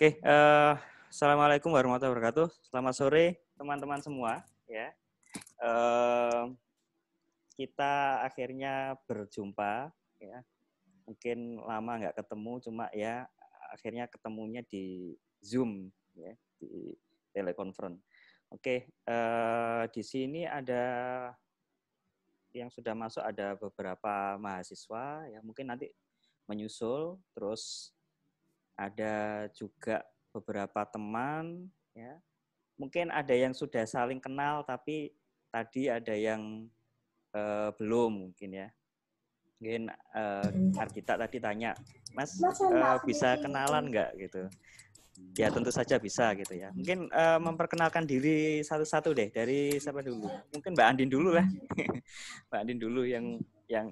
Oke, Assalamualaikum warahmatullahi wabarakatuh. Selamat sore teman-teman semua. Ya, kita akhirnya berjumpa. Ya, mungkin lama nggak ketemu, cuma ya akhirnya ketemunya di Zoom, ya, di telekonferensi. Oke, di sini ada yang sudah masuk, ada beberapa mahasiswa. Ya, mungkin nanti menyusul, terus ada juga beberapa teman, ya. Mungkin ada yang sudah saling kenal, tapi tadi ada yang belum mungkin ya. Mungkin Argita tadi tanya, Mas bisa kenalan nggak gitu? Ya tentu saja bisa gitu ya. Mungkin memperkenalkan diri satu-satu deh. Dari siapa dulu? Mungkin Mbak Andin dulu lah. Mbak Andin dulu yang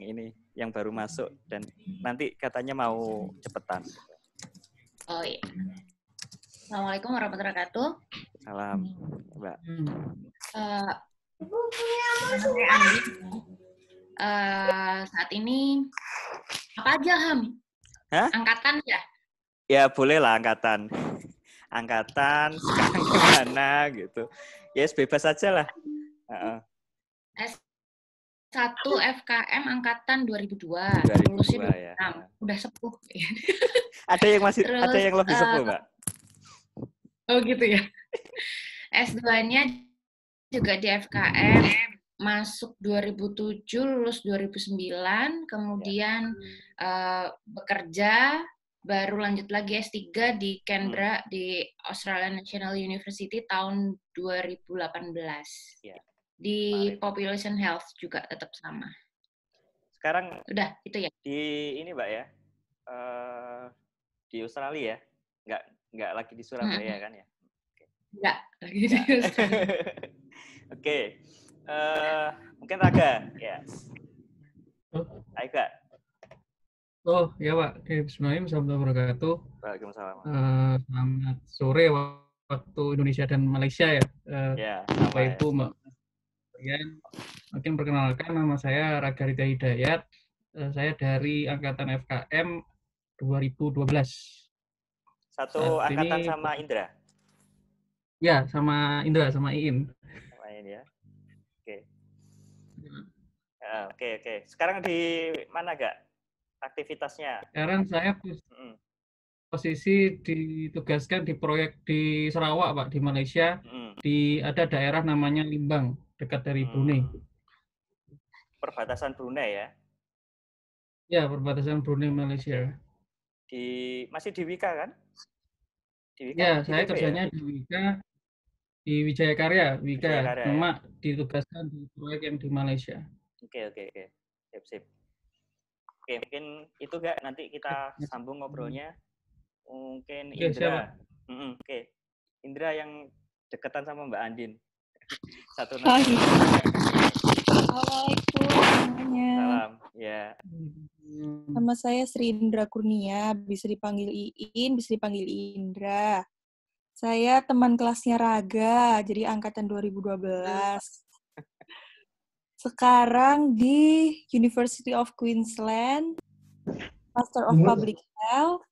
ini, yang baru masuk dan nanti katanya mau cepetan. Oh iya. Assalamualaikum warahmatullahi wabarakatuh. Salam, Mbak. Saya Andi. Saat ini apa aja, Ham? Hah? Angkatan ya? Ya boleh lah angkatan. Angkatan sekarang gimana gitu. Ya yes, bebas aja lah. S1 FKM angkatan 2002. 2002 Lulusnya 2006. Ya. Udah sepuh. Ada yang masih Terus, ada yang lebih sepuh, Mbak. Oh gitu ya. S2-nya juga di FKM, masuk 2007, lulus 2009, kemudian bekerja, baru lanjut lagi S3 di Canberra di Australian National University tahun 2018. Ya. Di Population Health juga tetap sama. Sekarang udah itu ya. Di ini, Mbak ya. Di Australia ya? Enggak lagi di Surabaya kan ya? Enggak, lagi di Australia. Oke. Mungkin Raga, ya. Raga. Oh, ya Pak. Bismillahirrahmanirrahim. Assalamualaikum warahmatullahi wabarakatuh. Waalaikumsalam. Selamat sore waktu Indonesia dan Malaysia ya. Bapak Ibu, Mbak. Mungkin perkenalkan, nama saya Raga Ridha Hidayat. Saya dari Angkatan FKM 2012. Satu angkatan sama Indra? Ya, sama Indra, sama Iin. Sama Iin ya. Oke. Oke. Sekarang di mana, Gak? Aktivitasnya? Sekarang saya posisi ditugaskan di proyek di Sarawak, Pak, di Malaysia. Ada daerah namanya Limbang, dekat dari Brunei. Perbatasan Brunei ya? Ya, perbatasan Brunei Malaysia. Masih di Wika kan? Di Wika, ya, saya kerjanya ya? Di Wika, di Wijaya Karya, Wika. Cuma ya? Ditugaskan di proyek yang di Malaysia. Oke. Sip. Oke, mungkin itu Gak, nanti kita sambung ngobrolnya. Mungkin Indra. Oke. Indra yang deketan sama Mbak Andin. Satu nanti. Assalamualaikum semuanya. Salam. Ya. Nama saya Sri Indra Kurnia, bisa dipanggil Iin, bisa dipanggil Indra. Saya teman kelasnya Raga, jadi angkatan 2012. Sekarang di University of Queensland, Master of Public Health.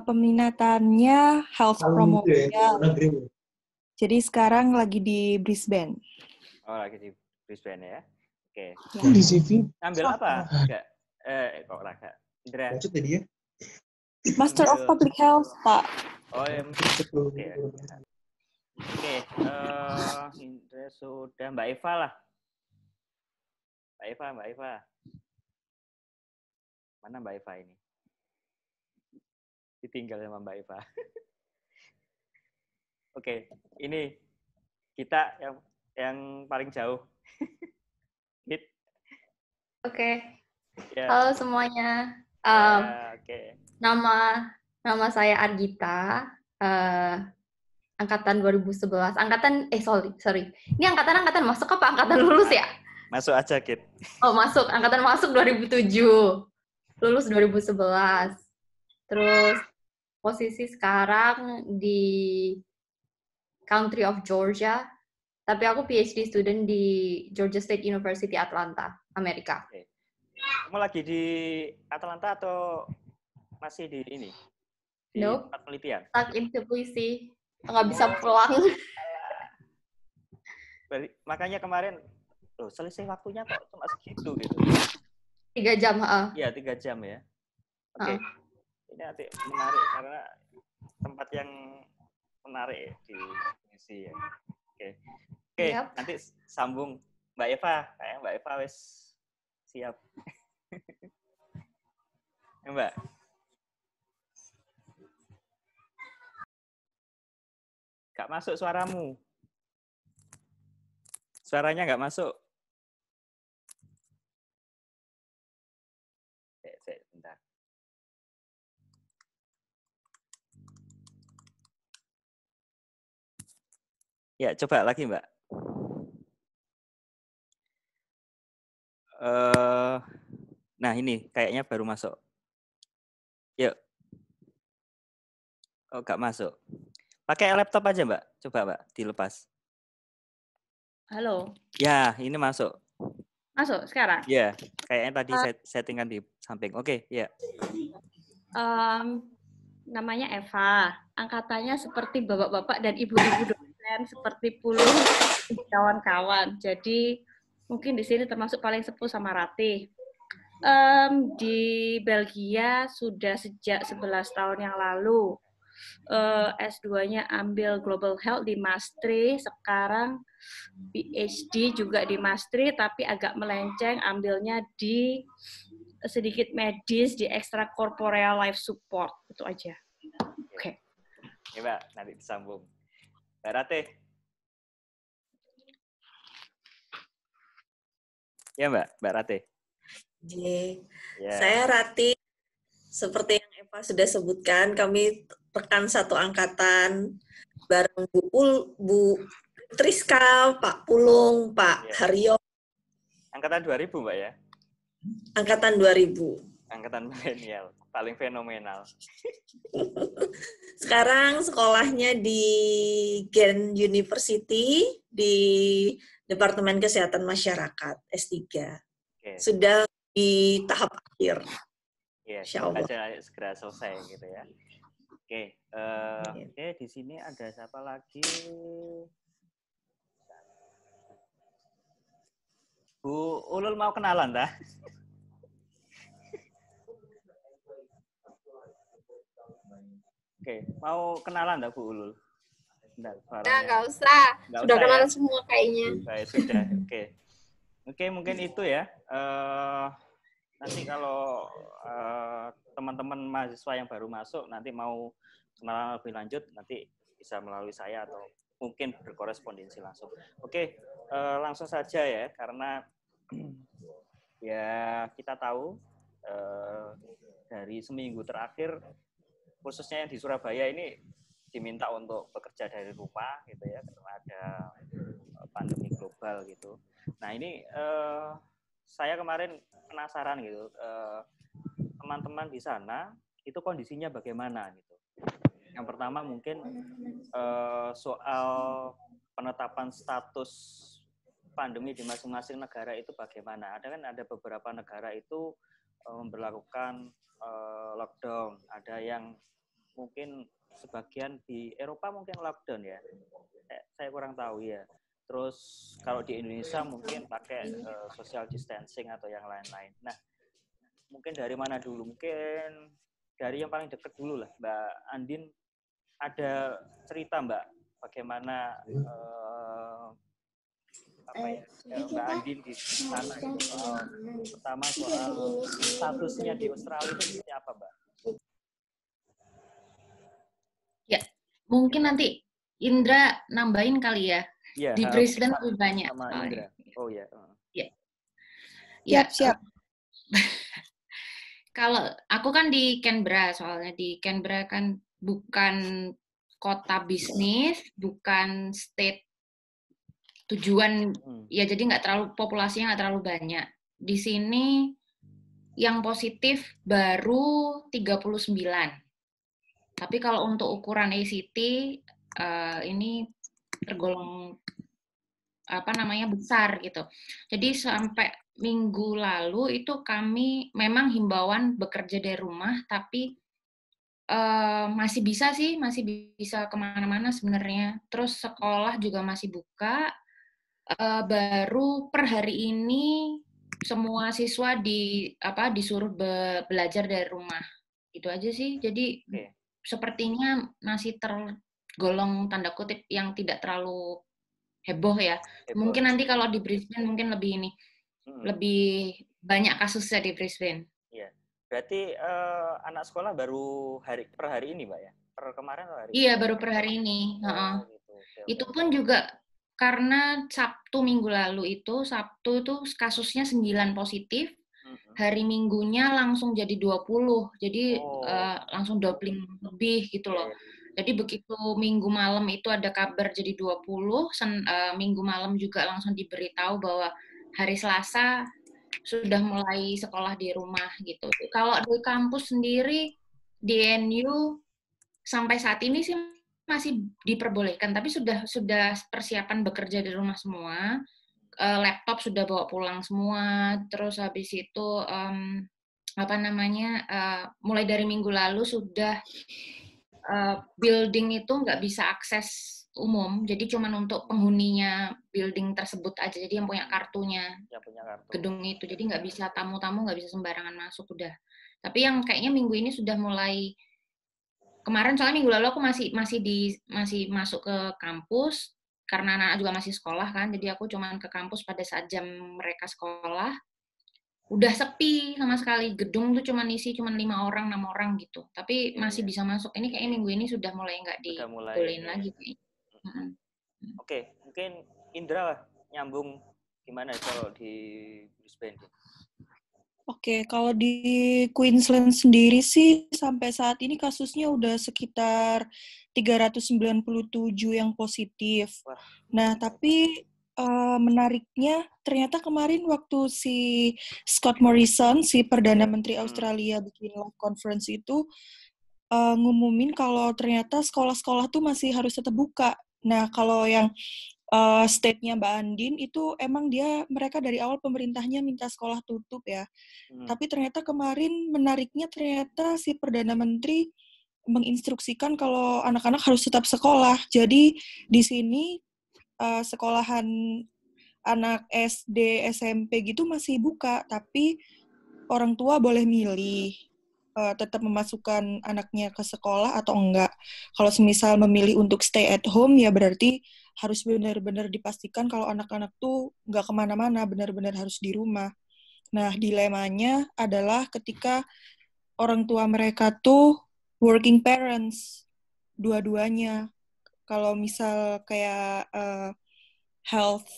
Peminatannya Health Promotion. Jadi sekarang lagi di Brisbane. Oh, lagi di Brisbane ya. Oke. Ya. Di CV. Ambil apa? Enggak. Kok Raga? Indra. Maksudnya dia? Master of Public Health, Pak. Oh, ya. Oke. Indra sudah. Mbak Eva lah. Mbak Eva. Mana Mbak Eva ini? Ditinggal sama Mbak Eva. Oke, ini kita yang paling jauh. Hit. Oke. Yeah. Halo semuanya. Nama saya Argita. Angkatan 2011. Sorry. Ini angkatan masuk apa angkatan lulus ya? Masuk aja, Kit. Oh, masuk. Angkatan masuk 2007. Lulus 2011. Terus posisi sekarang di Country of Georgia. Tapi aku PhD student di Georgia State University Atlanta, Amerika. Kamu lagi di Atlanta atau masih di ini? di tempat penelitian? Stuck in Tbilisi. Nggak bisa pulang. Makanya kemarin, loh selesai waktunya kok cuma segitu gitu. 3 jam, Iya, 3 jam ya. Oke. Ini nanti menarik karena tempat yang menarik di Indonesia ya. Oke. Yep. Nanti sambung Mbak Eva. Kayak Mbak Eva wes siap. Ya, Mbak. Gak masuk suaramu. Suaranya nggak masuk. Bentar. Ya, coba lagi, Mbak. Nah, ini kayaknya baru masuk. Yuk. Oh, nggak masuk. Pakai laptop aja, Mbak. Coba, Mbak, dilepas. Halo. Ya, ini masuk. Masuk sekarang? Ya, kayaknya tadi settingan di samping. Oke, ya. Namanya Eva. Angkatannya seperti bapak-bapak dan ibu-ibu dosen, seperti Puluh kawan-kawan. Jadi mungkin di sini termasuk paling sepuh sama Ratih. Di Belgia sudah sejak 11 tahun yang lalu. S2-nya ambil Global Health di Maastricht, sekarang PhD juga di Maastricht, tapi agak melenceng, ambilnya di sedikit medis di Extracorporeal Life Support. Itu aja. Oke. Oke, Mbak, nanti disambung. Mbak Ratih. Ya, Mbak Ratih. Ya. Saya Ratih. Seperti yang Eva sudah sebutkan, kami rekan satu angkatan bareng Bu Triska, Pak Pulung, Pak Haryo. Angkatan 2000, Mbak ya? Angkatan 2000. Angkatan milenial, paling fenomenal. Sekarang sekolahnya di Ghent University di Departemen Kesehatan Masyarakat S3. Sudah di tahap akhir. Iya, semoga segera selesai gitu ya. Oke, di sini ada siapa lagi? Bu Ulul mau kenalan, dah? Oke, mau kenalan dah Bu Ulul? Nggak usah. Sudah kenalan semua kayaknya. Baik, sudah. Oke, mungkin itu ya. Nanti kalau teman-teman mahasiswa yang baru masuk nanti mau kenalan lebih lanjut, nanti bisa melalui saya atau mungkin berkorespondensi langsung. Oke, langsung saja ya, karena ya kita tahu dari seminggu terakhir, khususnya yang di Surabaya ini diminta untuk bekerja dari rumah gitu ya, karena ada pandemi global gitu. Nah ini saya kemarin penasaran gitu, teman-teman di sana itu kondisinya bagaimana gitu. Yang pertama mungkin soal penetapan status pandemi di masing-masing negara itu bagaimana. Ada beberapa negara itu memberlakukan lockdown, ada yang mungkin sebagian di Eropa mungkin lockdown ya, saya kurang tahu ya. Terus kalau di Indonesia mungkin pakai social distancing atau yang lain-lain. Nah, mungkin dari mana dulu? Mungkin dari yang paling dekat dulu lah, Mbak Andin. Ada cerita Mbak, bagaimana Mbak Andin di sana itu pertama soal statusnya di Australia itu seperti apa, Mbak? Ya, mungkin nanti Indra nambahin kali ya. Ya, di Brisbane lebih banyak. Sama Indra. Oh ya. Ya. Siap. Kalau aku kan di Canberra, soalnya di Canberra kan bukan kota bisnis, bukan state tujuan, ya jadi nggak terlalu, populasinya nggak terlalu banyak. Di sini yang positif baru 39. Tapi kalau untuk ukuran ACT ini tergolong besar gitu. Jadi sampai minggu lalu itu kami memang himbauan bekerja dari rumah, tapi masih bisa sih, masih bisa kemana-mana sebenarnya. Terus sekolah juga masih buka. Baru per hari ini semua siswa disuruh belajar dari rumah. Gitu aja sih. Jadi sepertinya masih tergolong tanda kutip yang tidak terlalu heboh ya. Mungkin nanti kalau di Brisbane mungkin lebih lebih banyak kasusnya di Brisbane. Iya. Berarti anak sekolah baru per hari ini, Mbak ya? Per kemarin atau hari ini? Iya, baru per hari ini. Gitu. Itu pun juga karena Sabtu minggu lalu Sabtu itu kasusnya 9 positif. Hari Minggunya langsung jadi 20. Jadi langsung doubling lebih gitu loh. Jadi begitu Minggu malam itu ada kabar jadi 20, Minggu malam juga langsung diberitahu bahwa hari Selasa sudah mulai sekolah di rumah gitu. Kalau di kampus sendiri di NU sampai saat ini sih masih diperbolehkan, tapi sudah persiapan bekerja di rumah semua. Laptop sudah bawa pulang semua. Terus habis itu mulai dari minggu lalu sudah building itu nggak bisa akses umum, jadi cuma untuk penghuninya building tersebut aja, jadi yang punya kartunya gedung itu, jadi nggak bisa tamu-tamu nggak bisa sembarangan masuk udah. Tapi yang kayaknya minggu ini sudah mulai, kemarin soalnya minggu lalu aku masih masuk ke kampus karena anak juga masih sekolah kan, jadi aku cuma ke kampus pada saat jam mereka sekolah. Udah sepi sama sekali, gedung tuh cuma 5 orang, 6 orang gitu. Tapi masih bisa masuk. Ini kayaknya minggu ini sudah mulai nggak dibolehin lagi. Oke, mungkin Indra nyambung gimana kalau di Brisbane? Oke, kalau di Queensland sendiri sih sampai saat ini kasusnya udah sekitar 397 yang positif. Nah, tapi menariknya ternyata kemarin waktu si Scott Morrison, si Perdana Menteri Australia bikin live conference itu ngumumin kalau ternyata sekolah-sekolah tuh masih harus tetap buka. Nah, kalau yang state-nya Mbak Andin itu emang mereka dari awal pemerintahnya minta sekolah tutup ya. Tapi ternyata kemarin menariknya ternyata si Perdana Menteri menginstruksikan kalau anak-anak harus tetap sekolah. Jadi di sini sekolahan anak SD, SMP gitu masih buka, tapi orang tua boleh milih tetap memasukkan anaknya ke sekolah atau enggak. Kalau semisal memilih untuk stay at home, ya berarti harus benar-benar dipastikan kalau anak-anak tuh nggak kemana-mana, benar-benar harus di rumah. Nah, dilemanya adalah ketika orang tua mereka tuh working parents, dua-duanya. Kalau misal kayak health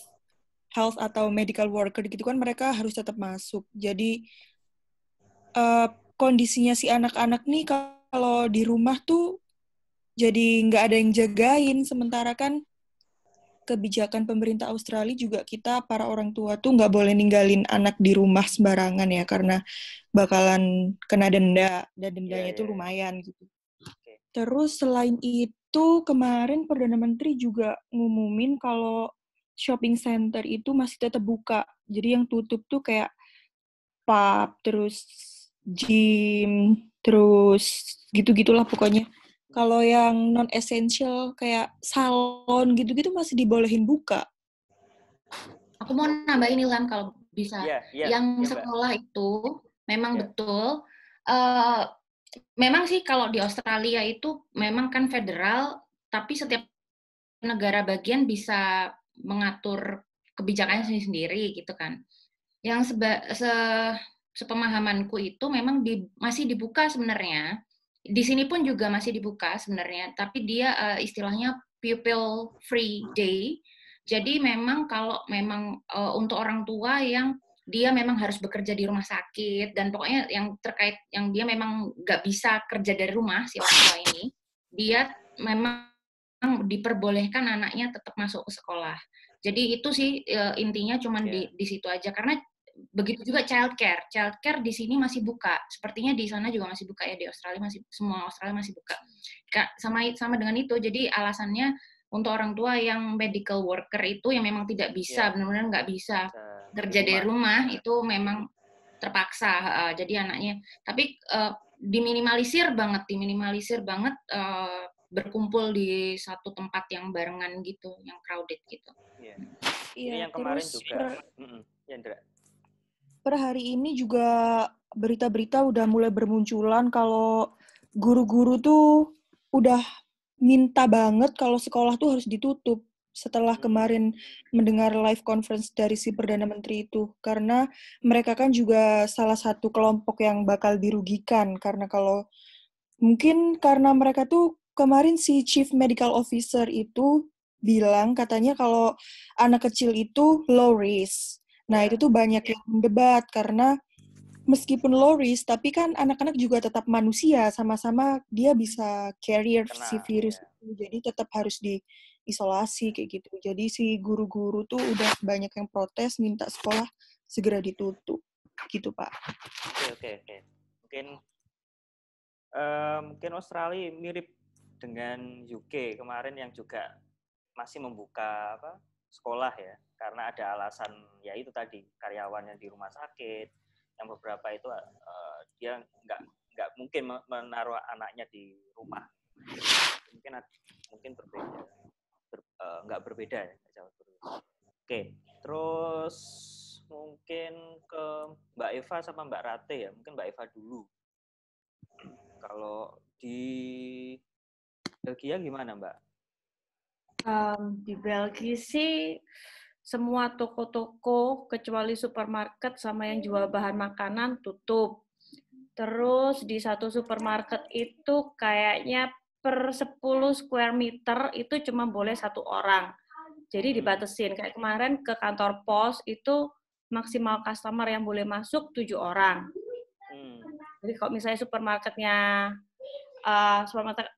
atau medical worker gitu kan mereka harus tetap masuk. Jadi kondisinya si anak-anak nih kalau di rumah tuh jadi nggak ada yang jagain. Sementara kan kebijakan pemerintah Australia juga kita para orang tua tuh nggak boleh ninggalin anak di rumah sembarangan ya karena bakalan kena denda dan dendanya itu lumayan gitu. Terus selain itu kemarin Perdana Menteri juga ngumumin kalau shopping center itu masih tetap buka. Jadi yang tutup tuh kayak pub, terus gym, terus gitu-gitulah pokoknya. Kalau yang non-essential kayak salon gitu-gitu masih dibolehin buka. Aku mau nambahin Ilham kalau bisa. Yang sekolah itu memang betul. Memang sih kalau di Australia itu memang kan federal, tapi setiap negara bagian bisa mengatur kebijakannya sendiri gitu kan. Yang sepemahamanku itu memang masih dibuka sebenarnya. Di sini pun juga masih dibuka sebenarnya, tapi dia istilahnya pupil free day. Jadi memang kalau memang untuk orang tua yang dia memang harus bekerja di rumah sakit dan pokoknya yang terkait yang dia memang nggak bisa kerja dari rumah si orang tua ini, dia memang diperbolehkan anaknya tetap masuk ke sekolah. Jadi itu sih intinya cuman di situ aja karena begitu juga childcare di sini masih buka, sepertinya di sana juga masih buka ya, di Australia semua Australia masih buka. Sama dengan itu, jadi alasannya untuk orang tua yang medical worker itu yang memang tidak bisa benar-benar nggak bisa kerja dari rumah itu memang terpaksa jadi anaknya. Tapi diminimalisir banget berkumpul di satu tempat yang barengan gitu, yang crowded gitu. Iya. Iya, Ini yang kemarin terus juga. Yandra. Per hari ini juga berita-berita udah mulai bermunculan kalau guru-guru tuh udah minta banget kalau sekolah tuh harus ditutup setelah kemarin mendengar live conference dari si Perdana Menteri itu. Karena mereka kan juga salah satu kelompok yang bakal dirugikan. Karena kalau mungkin karena mereka tuh kemarin si Chief Medical Officer itu bilang katanya kalau anak kecil itu low risk. Nah, itu tuh banyak yang mendebat karena meskipun low risk, tapi kan anak-anak juga tetap manusia, sama-sama dia bisa carrier si virus itu, jadi tetap harus diisolasi kayak gitu. Jadi si guru-guru tuh udah banyak yang protes, minta sekolah segera ditutup, gitu Pak. Oke. Mungkin Australia mirip dengan UK kemarin yang juga masih membuka sekolah ya, karena ada alasan ya itu tadi karyawan yang di rumah sakit, yang beberapa itu dia nggak mungkin menaruh anaknya di rumah, mungkin berbeda, nggak berbeda ya. Oke, terus mungkin ke Mbak Eva sama Mbak Rate ya, mungkin Mbak Eva dulu. Kalau di Belgia gimana Mbak? Di Belgia sih semua toko-toko kecuali supermarket sama yang jual bahan makanan tutup. Terus di satu supermarket itu kayaknya per 10 square meter itu cuma boleh 1 orang. Jadi dibatasin. Kayak kemarin ke kantor pos itu maksimal customer yang boleh masuk 7 orang. Jadi kalau misalnya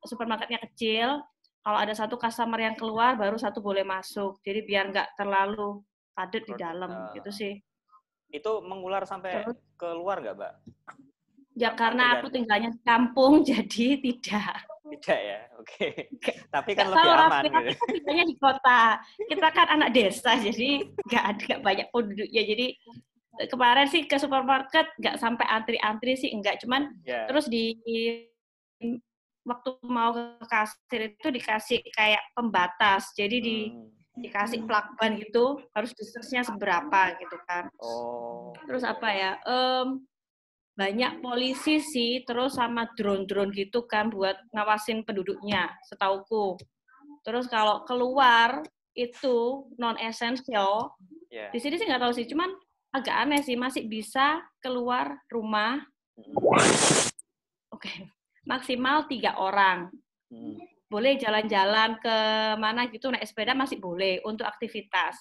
supermarketnya kecil, kalau ada satu customer yang keluar, baru satu boleh masuk. Jadi biar nggak terlalu padat di dalam, gitu sih. Itu mengular sampai keluar nggak, Mbak? Ya karena aku tinggalnya di kampung, jadi tidak. Tidak ya, oke. Tapi kan lebih aman. Gitu. Kita tinggalnya di kota. Kita kan anak desa, jadi nggak banyak penduduknya. Jadi kemarin sih ke supermarket nggak sampai antri-antri sih, enggak. Cuman terus di waktu mau ke kasir itu dikasih kayak pembatas, jadi dikasih plakban gitu, harus distance-nya seberapa gitu kan. Terus apa ya, banyak polisi sih, terus sama drone-drone gitu kan buat ngawasin penduduknya, setauku. Terus kalau keluar itu non-essential, di sini sih nggak tahu sih, cuman agak aneh sih, masih bisa keluar rumah. Oke. Maksimal 3 orang. Boleh jalan-jalan ke mana gitu, naik sepeda masih boleh untuk aktivitas.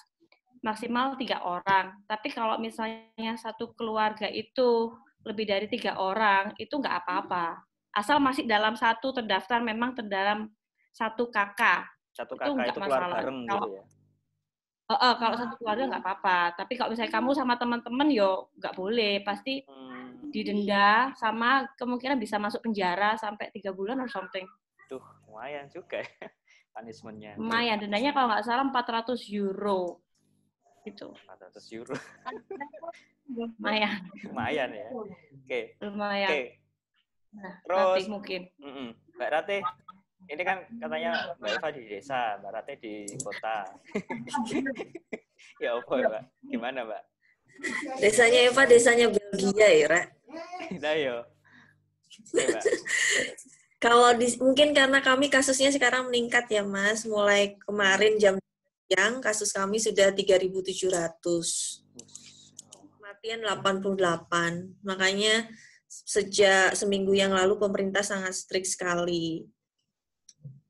Maksimal 3 orang. Tapi kalau misalnya satu keluarga itu lebih dari 3 orang, itu nggak apa-apa. Asal masih dalam satu terdaftar, memang terdalam satu kakak. Satu kakak itu keluar bareng gitu ya? Kalau satu keluarga nggak apa-apa. Tapi kalau misalnya kamu sama teman-teman, yo nggak boleh. Pasti didenda, sama kemungkinan bisa masuk penjara sampai 3 bulan or something. Tuh, lumayan juga ya punishment-nya. Lumayan, dendanya kalau nggak salah 400 euro. Gitu. 400 euro. Lumayan. Lumayan ya. Oke. Lumayan. Oke. Nah, terus Rati mungkin. Mbak Rati, ini kan katanya Mbak Eva di desa, Mbak Rati di kota. Ya apa Mbak? Gimana Mbak? Desanya Eva, desanya Belgia ya, Ra? Nah, yo. Kalau mungkin karena kami kasusnya sekarang meningkat ya, Mas. Mulai kemarin jam siang, kasus kami sudah 3.700. Kematian 88. Makanya sejak seminggu yang lalu pemerintah sangat strict sekali.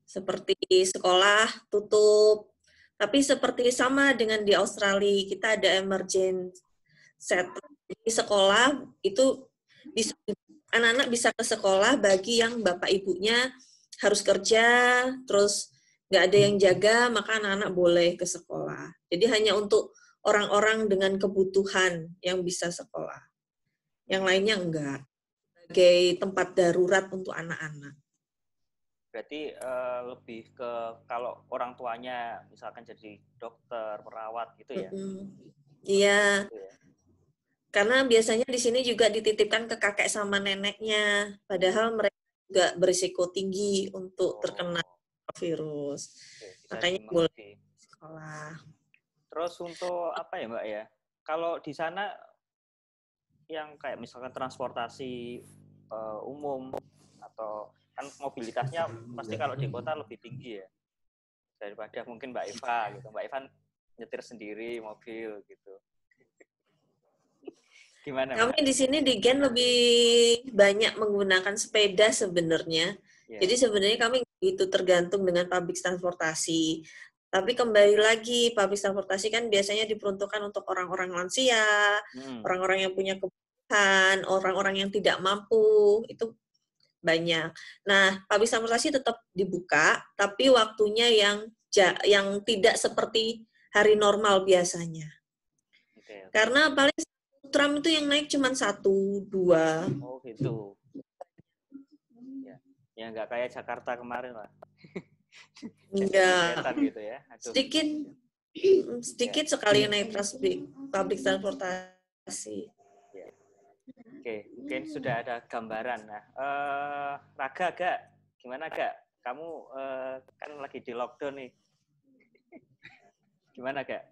Seperti sekolah tutup. Tapi seperti sama dengan di Australia, kita ada emergency di sekolah itu bisa, anak-anak bisa ke sekolah bagi yang bapak ibunya harus kerja, terus nggak ada yang jaga, maka anak-anak boleh ke sekolah. Jadi hanya untuk orang-orang dengan kebutuhan yang bisa sekolah. Yang lainnya enggak. Sebagai tempat darurat untuk anak-anak. Berarti lebih ke kalau orang tuanya misalkan jadi dokter, perawat gitu ya? Iya. Karena biasanya di sini juga dititipkan ke kakek sama neneknya, padahal mereka juga berisiko tinggi untuk terkena virus. Makanya boleh sekolah. Terus untuk apa ya Mbak ya? Kalau di sana yang kayak misalkan transportasi umum atau kan mobilitasnya pasti kalau di kota lebih tinggi ya daripada mungkin Mbak Eva gitu. Mbak Eva nyetir sendiri mobil gitu. Gimana? Kami di sini di Gen lebih banyak menggunakan sepeda sebenarnya. Yeah. Jadi sebenarnya kami itu tergantung dengan public transportasi. Tapi kembali lagi, public transportasi kan biasanya diperuntukkan untuk orang-orang lansia, orang-orang yang punya kebutuhan, orang-orang yang tidak mampu, itu banyak. Nah, public transportasi tetap dibuka, tapi waktunya yang tidak seperti hari normal biasanya. Okay. Karena paling tram itu yang naik cuma 1, 2. Oh gitu. Ya nggak kayak Jakarta kemarin lah. Enggak. Gitu ya. Sedikit sekali naik public transportasi. Ya. Oke, mungkin sudah ada gambaran. Nah, Raga, Gak, gimana Gak? Kamu kan lagi di lockdown nih. Gimana Gak?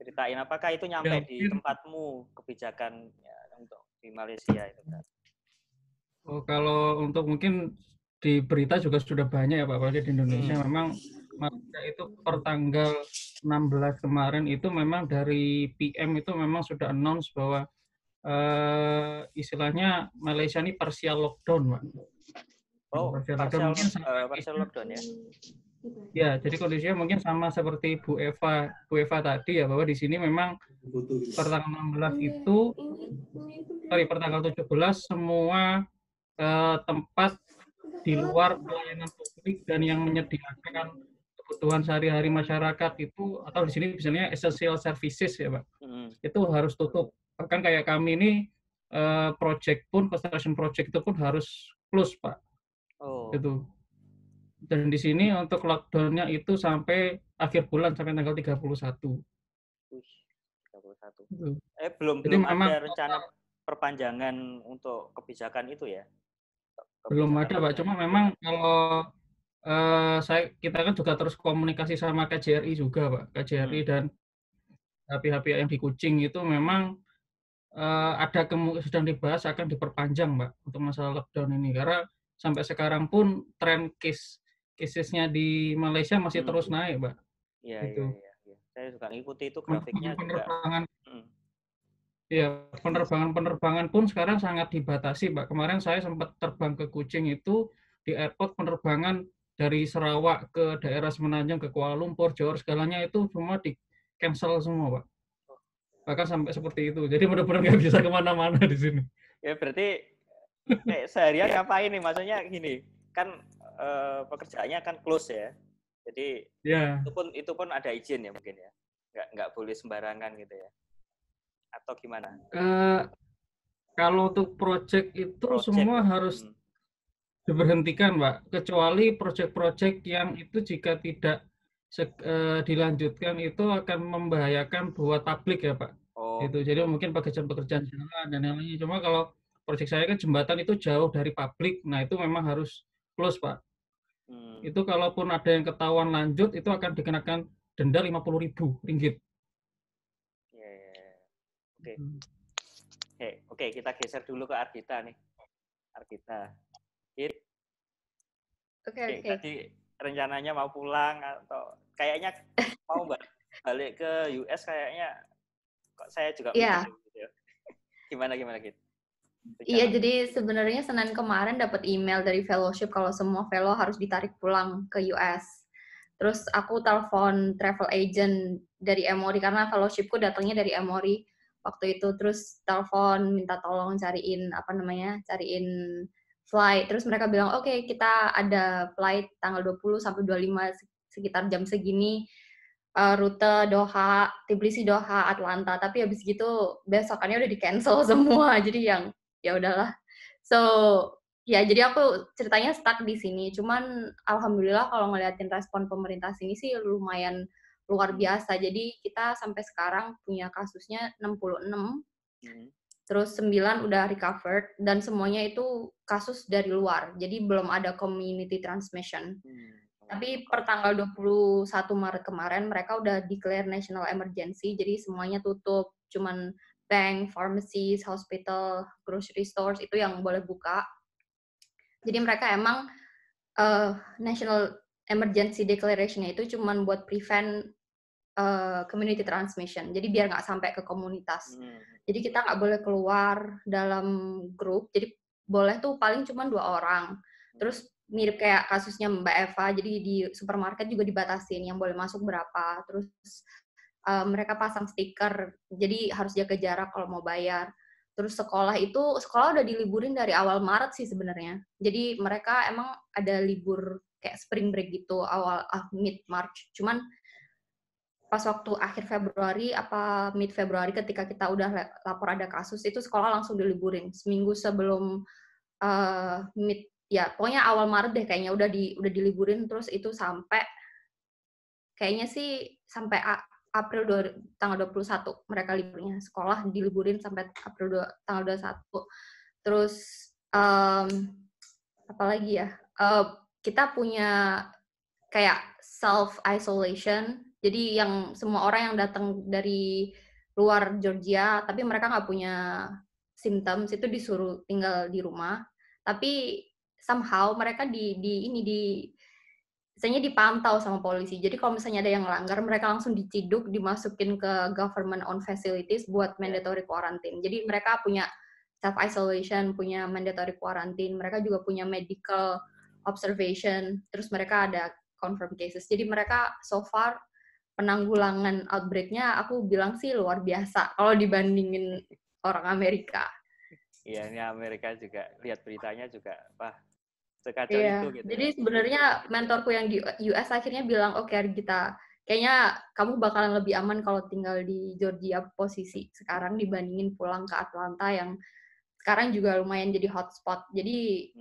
Ceritain apakah itu nyampe di tempatmu kebijakan ya, untuk di Malaysia itu kan? Oh, kalau untuk mungkin di berita juga sudah banyak ya Pak, apalagi di Indonesia memang Malaysia itu per tanggal 16 kemarin itu memang dari PM itu memang sudah announce bahwa istilahnya Malaysia ini partial lockdown Pak. Oh, partial lockdown ya? Ya, jadi kondisinya mungkin sama seperti Bu Eva tadi ya, bahwa di sini memang per tanggal 16 itu, per tanggal 17 semua tempat di luar pelayanan publik dan yang menyediakan kebutuhan sehari-hari masyarakat itu, atau di sini misalnya essential services ya Pak, itu harus tutup. Bahkan kayak kami ini, construction project itu pun harus close Pak. Oh. Gitu. Dan di sini untuk lockdown-nya itu sampai akhir bulan, sampai tanggal 31. 31. Belum ada rencana perpanjangan untuk kebijakan itu ya? Belum ada, Pak. Cuma memang kalau kita kan juga terus komunikasi sama KJRI juga, Pak. KJRI dan pihak-pihak yang di Kuching itu memang ada sedang dibahas akan diperpanjang, Pak, untuk masalah lockdown ini. Karena sampai sekarang pun tren cases-nya di Malaysia masih terus naik, Pak. Iya, gitu. Iya. Saya juga ngikuti itu grafiknya penerbangan. Ya, penerbangan pun sekarang sangat dibatasi, Pak. Kemarin saya sempat terbang ke Kuching itu di airport, penerbangan dari Sarawak ke daerah Semenanjung, ke Kuala Lumpur, Johor, segalanya itu semua di-cancel semua, Pak. Bahkan sampai seperti itu. Jadi benar-benar nggak bisa kemana-mana di sini. Ya berarti seharian ngapain nih? Maksudnya gini, kan pekerjaannya kan close ya. Jadi itu pun ada izin ya mungkin ya. Nggak boleh sembarangan gitu ya. Atau gimana? Kalau untuk project itu semua harus diberhentikan, Pak. Kecuali project-project yang itu jika tidak dilanjutkan itu akan membahayakan buat publik ya, Pak. Itu. Jadi mungkin pekerjaan-pekerjaan jalan dan yang lainnya. Cuma kalau proyek saya kan jembatan itu jauh dari publik, nah itu memang harus close, Pak. Itu kalaupun ada yang ketahuan lanjut, itu akan dikenakan denda Rp50.000. Oke, kita geser dulu ke Ardita nih. Ardita. Oke. Tadi rencananya mau pulang atau kayaknya mau balik ke US kayaknya kok saya juga gitu ya. Gimana gitu? Iya, jadi sebenarnya Senin kemarin dapat email dari fellowship kalau semua fellow harus ditarik pulang ke US. Terus aku telepon travel agent dari Emory karena fellowshipku datangnya dari Emory waktu itu. Terus telepon minta tolong cariin flight. Terus mereka bilang, "Oke, kita ada flight tanggal 20 sampai 25 sekitar jam segini. Rute Doha, Tbilisi, Doha, Atlanta." Tapi habis gitu besokannya udah di-cancel semua. Jadi yang ya udahlah. So, ya jadi aku ceritanya stuck di sini. Cuman alhamdulillah kalau ngeliatin respon pemerintah sini sih lumayan luar biasa. Jadi kita sampai sekarang punya kasusnya 66. terus 9 udah recovered, dan semuanya itu kasus dari luar, jadi belum ada community transmission. Tapi per tanggal 21 Maret kemarin, mereka udah declare national emergency, jadi semuanya tutup, cuman bank, pharmacies, hospital, grocery stores itu yang boleh buka. Jadi mereka emang national emergency declaration-nya itu cuman buat prevent community transmission. Jadi biar nggak sampai ke komunitas. Jadi kita nggak boleh keluar dalam grup. Jadi boleh tuh paling cuma 2 orang. Terus mirip kayak kasusnya Mbak Eva. Jadi di supermarket juga dibatasin yang boleh masuk berapa. Terus mereka pasang stiker. Jadi harus jaga jarak kalau mau bayar. Terus sekolah udah diliburin dari awal Maret sih sebenarnya. Jadi mereka emang ada libur kayak spring break gitu awal mid March. Cuman pas waktu akhir Februari apa mid Februari ketika kita udah lapor ada kasus itu sekolah langsung diliburin seminggu sebelum pokoknya awal Maret deh kayaknya udah diliburin, terus itu sampai kayaknya sih sampai April tanggal 21 mereka liburnya, sekolah diliburin sampai April tanggal 21. Terus apa lagi ya, kita punya kayak self isolation, jadi yang semua orang yang datang dari luar Georgia tapi mereka nggak punya symptoms itu disuruh tinggal di rumah, tapi somehow mereka misalnya dipantau sama polisi. Jadi kalau misalnya ada yang melanggar, mereka langsung diciduk, dimasukin ke government owned facilities buat mandatory quarantine. Jadi mereka punya self isolation, punya mandatory quarantine, mereka juga punya medical observation, terus mereka ada confirmed cases. Jadi mereka so far penanggulangan outbreak-nya aku bilang sih luar biasa kalau dibandingin orang Amerika. Iya, ini Amerika juga lihat beritanya juga, sekacau itu gitu. Jadi sebenarnya mentorku yang di US akhirnya bilang, oke, Argita, kayaknya kamu bakalan lebih aman kalau tinggal di Georgia posisi sekarang dibandingin pulang ke Atlanta yang sekarang juga lumayan jadi hotspot. Jadi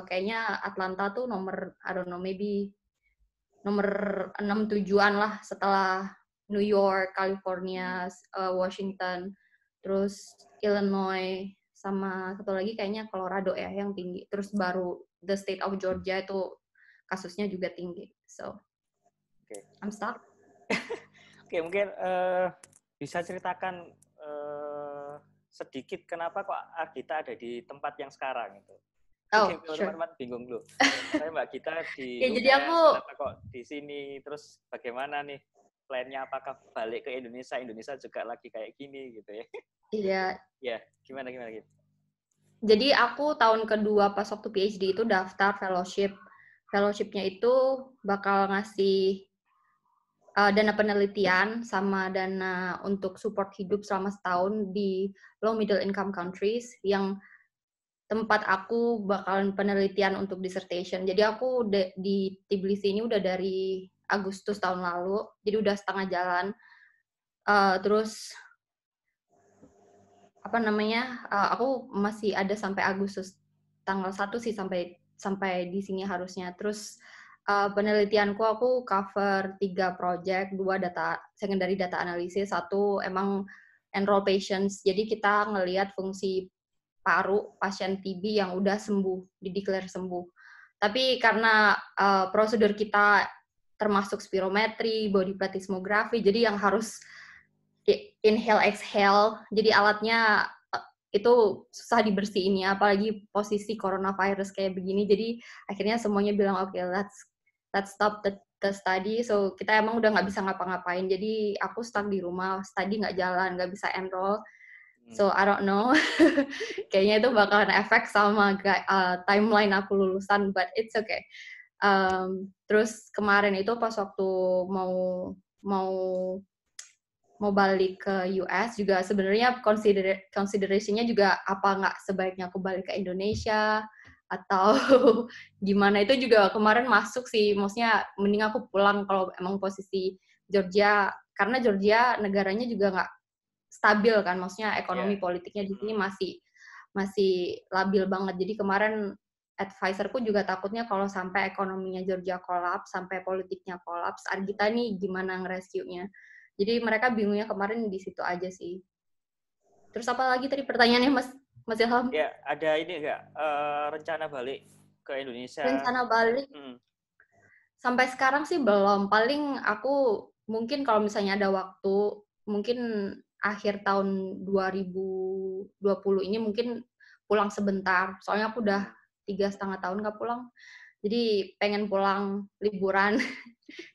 kayaknya Atlanta tuh nomor, I don't know, maybe nomor 6 tujuan lah setelah New York, California, Washington, terus Illinois, sama satu lagi kayaknya Colorado ya yang tinggi. Terus baru the state of Georgia itu kasusnya juga tinggi. So, I'm stuck. Oke, mungkin bisa ceritakan sedikit kenapa kok Argita ada di tempat yang sekarang itu. Teman-teman bingung dulu. Saya Mbak Gita di jadi kenapa kok di sini, terus bagaimana nih plannya, apakah balik ke Indonesia juga lagi kayak gini gitu ya. Iya. Ya, gimana gitu. Jadi aku tahun kedua pas waktu PhD itu daftar fellowship. Fellowship-nya itu bakal ngasih dana penelitian sama dana untuk support hidup selama setahun di low middle income countries yang tempat aku bakalan penelitian untuk dissertation. Jadi aku di Tbilisi ini udah dari Agustus tahun lalu, jadi udah setengah jalan. Terus aku masih ada sampai Agustus tanggal 1 sih sampai di sini harusnya. Terus penelitianku aku cover 3 project, 2 secondary data analysis, 1 emang enroll patients. Jadi kita ngelihat fungsi paru pasien TB yang udah sembuh, dideklar sembuh. Tapi karena prosedur kita termasuk spirometri, body plethysmography, jadi yang harus inhale exhale, jadi alatnya itu susah dibersihinnya, apalagi posisi coronavirus kayak begini. Jadi akhirnya semuanya bilang oke, let's stop the study. So kita emang udah nggak bisa ngapa-ngapain. Jadi aku stuck di rumah, study nggak jalan, nggak bisa enroll. So I don't know. Kayaknya itu bakalan efek sama timeline aku lulusan, but it's okay. Terus kemarin itu pas waktu mau balik ke US juga sebenarnya consideration-nya juga apa nggak sebaiknya aku balik ke Indonesia atau gimana, itu juga kemarin masuk sih, maksudnya mending aku pulang kalau emang posisi Georgia, karena Georgia negaranya juga nggak stabil kan, maksudnya ekonomi politiknya di sini masih labil banget. Jadi kemarin advisorku juga takutnya kalau sampai ekonominya Georgia kolaps, sampai politiknya kolaps, Argita nih gimana nge-rescue-nya. Jadi mereka bingungnya kemarin di situ aja sih. Terus apa lagi tadi pertanyaannya Mas Ilham? Ya, ada ini enggak rencana balik ke Indonesia? Rencana balik? Sampai sekarang sih belum. Paling aku mungkin kalau misalnya ada waktu, mungkin akhir tahun 2020 ini mungkin pulang sebentar. Soalnya aku udah 3,5 tahun nggak pulang. Jadi pengen pulang liburan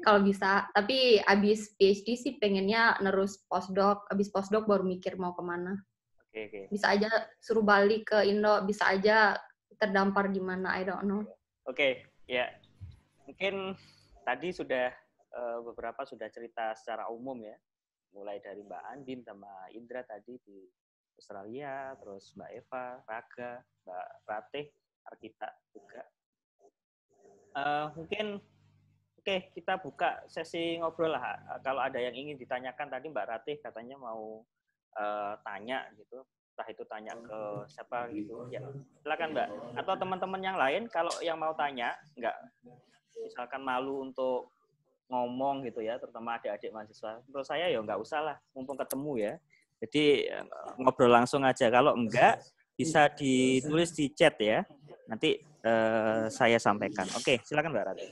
kalau bisa. Tapi abis PhD sih pengennya nerus postdoc. Abis postdoc baru mikir mau kemana. Oke. Bisa aja suruh balik ke Indo, bisa aja terdampar di mana, I don't know. Oke, ya. Mungkin tadi sudah beberapa sudah cerita secara umum ya. Mulai dari Mbak Andin sama Indra tadi di Australia, terus Mbak Eva, Raga, Mbak Ratih, Arkita juga. Mungkin kita buka sesi ngobrol lah. Kalau ada yang ingin ditanyakan tadi Mbak Ratih katanya mau tanya gitu. Entah itu tanya ke siapa gitu. Ya, silakan Mbak. Atau teman-teman yang lain kalau yang mau tanya, nggak misalkan malu untuk ngomong gitu ya, terutama adik-adik mahasiswa. Menurut saya ya nggak usah lah, mumpung ketemu ya. Jadi ngobrol langsung aja. Kalau enggak, bisa ditulis di chat ya. Nanti saya sampaikan. Oke, silakan Mbak Ratih.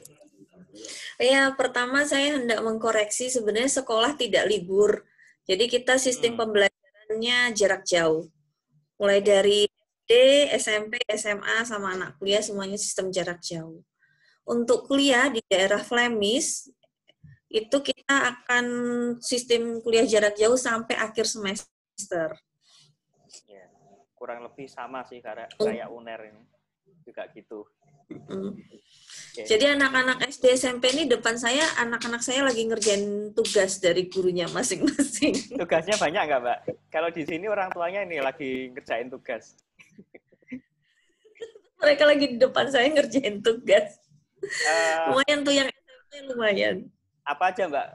Ya, pertama saya hendak mengkoreksi sebenarnya sekolah tidak libur. Jadi kita sistem pembelajarannya jarak jauh. Mulai dari SD, SMP, SMA, sama anak kuliah semuanya sistem jarak jauh. Untuk kuliah di daerah Flemish, itu kita akan sistem kuliah jarak jauh sampai akhir semester. Ya, kurang lebih sama sih kayak UNER ini. Juga gitu. Jadi anak-anak SD, SMP ini depan saya, anak-anak saya lagi ngerjain tugas dari gurunya masing-masing. Tugasnya banyak nggak, Mbak? Kalau di sini orang tuanya ini lagi ngerjain tugas. Mereka lagi di depan saya ngerjain tugas. Lumayan tuh yang SMP lumayan. Apa aja, Mbak?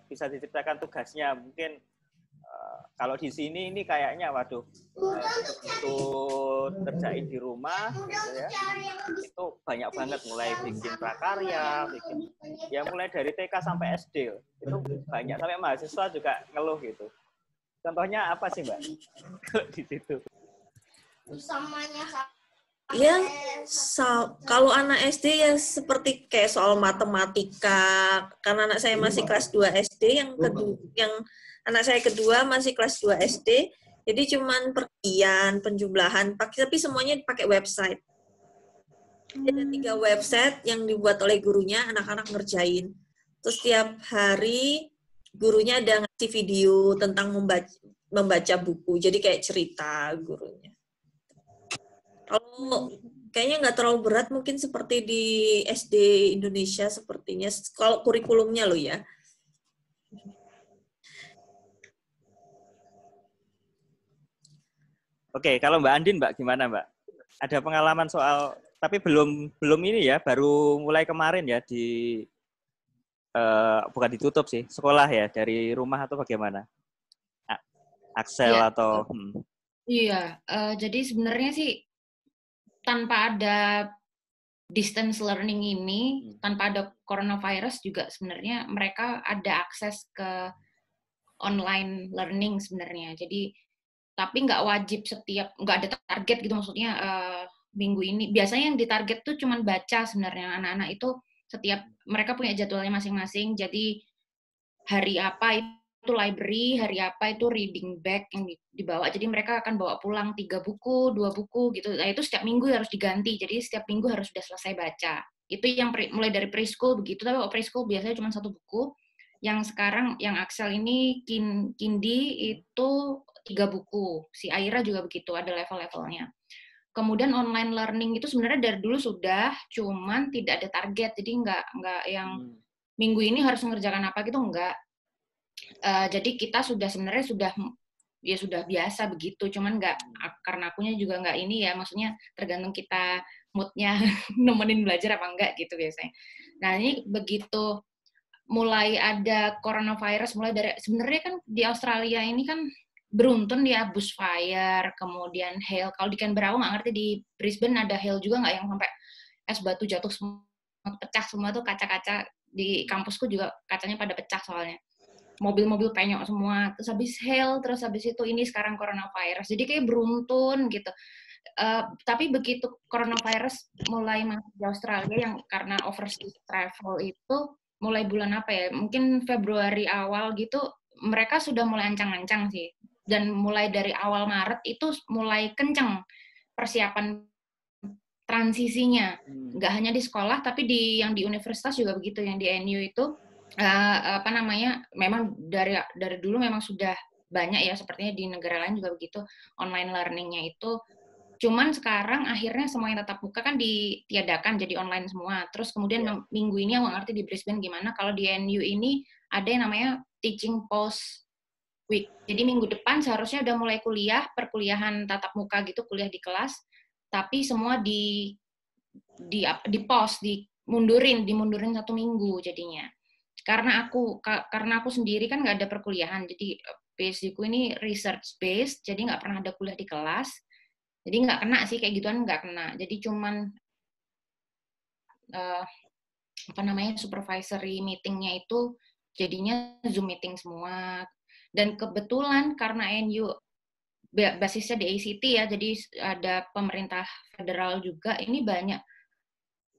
Bisa diceritakan tugasnya? Mungkin kalau di sini ini kayaknya, waduh, itu kerjain di rumah, gitu ya. Itu banyak banget, mulai bikin prakarya, mulai dari TK sampai SD, itu banyak, sampai mahasiswa juga ngeluh gitu. Contohnya apa sih, Mbak? Di situ. Ya, kalau anak SD ya seperti kayak soal matematika, karena anak saya masih kelas 2 SD, yang anak saya kedua masih kelas 2 SD, jadi cuman pergian, penjumlahan, tapi semuanya pakai website. Ada 3 website yang dibuat oleh gurunya, anak-anak ngerjain. Terus tiap hari gurunya ada ngasih video tentang membaca buku, jadi kayak cerita gurunya. Kalau kayaknya nggak terlalu berat, mungkin seperti di SD Indonesia sepertinya, kalau kurikulumnya loh ya. Oke, kalau Mbak Andin, Mbak, gimana, Mbak? Ada pengalaman soal, tapi belum ini ya, baru mulai kemarin ya bukan ditutup sih, sekolah ya, dari rumah atau bagaimana? Axel ya, atau? Iya, jadi sebenarnya sih tanpa ada distance learning ini, tanpa ada coronavirus juga sebenarnya mereka ada akses ke online learning sebenarnya. Jadi tapi nggak wajib nggak ada target gitu, maksudnya minggu ini. Biasanya yang ditarget tuh cuman baca sebenarnya. Anak-anak itu mereka punya jadwalnya masing-masing. Jadi hari apa itu library, hari apa itu reading bag yang dibawa. Jadi mereka akan bawa pulang 3 buku, 2 buku gitu. Nah itu setiap minggu harus diganti. Jadi setiap minggu harus sudah selesai baca. Itu yang mulai dari preschool begitu. Tapi kalau preschool biasanya cuma 1 buku. Yang sekarang yang Axel ini Kindi itu 3 buku. Si Aira juga begitu, ada level-levelnya. Kemudian online learning itu sebenarnya dari dulu sudah, cuman tidak ada target. Jadi nggak yang minggu ini harus mengerjakan apa gitu, enggak. Jadi kita sebenarnya sudah biasa begitu, cuman nggak, karena akunya juga nggak ini ya, maksudnya tergantung kita moodnya nemenin belajar apa enggak gitu biasanya. Nah ini begitu mulai ada coronavirus, mulai dari sebenarnya kan di Australia ini kan beruntun ya, bushfire, kemudian hail. Kalau di Canberra nggak ngerti, di Brisbane ada hail juga nggak yang sampai es batu jatuh semua, pecah semua tuh kaca-kaca di kampusku juga kacanya pada pecah soalnya. mobil-mobil penyok semua, terus habis hail, terus habis itu ini sekarang coronavirus. Jadi kayak beruntun gitu. Tapi begitu coronavirus mulai masuk di Australia yang karena overseas travel itu mulai bulan apa ya? Mungkin Februari awal gitu, mereka sudah mulai ancang-ancang sih. Dan mulai dari awal Maret itu mulai kenceng persiapan transisinya. Nggak hanya di sekolah, tapi yang di universitas juga begitu. Yang di NU itu memang dari dulu memang sudah banyak ya, sepertinya di negara lain juga begitu, online learning-nya itu. Cuman sekarang akhirnya semua yang tatap muka kan ditiadakan jadi online semua. Terus kemudian minggu ini aku ngerti di Brisbane gimana, kalau di NU ini ada yang namanya teaching post week. Jadi minggu depan seharusnya udah mulai perkuliahan tatap muka gitu, kuliah di kelas, tapi semua dimundurin 1 minggu jadinya. Karena aku sendiri kan nggak ada perkuliahan, jadi PhD-ku ini research based, jadi nggak pernah ada kuliah di kelas, jadi nggak kena sih kayak gituan, nggak kena. Jadi cuman supervisory meetingnya itu jadinya Zoom meeting semua. Dan kebetulan karena NU basisnya di ACT ya, jadi ada pemerintah federal juga, ini banyak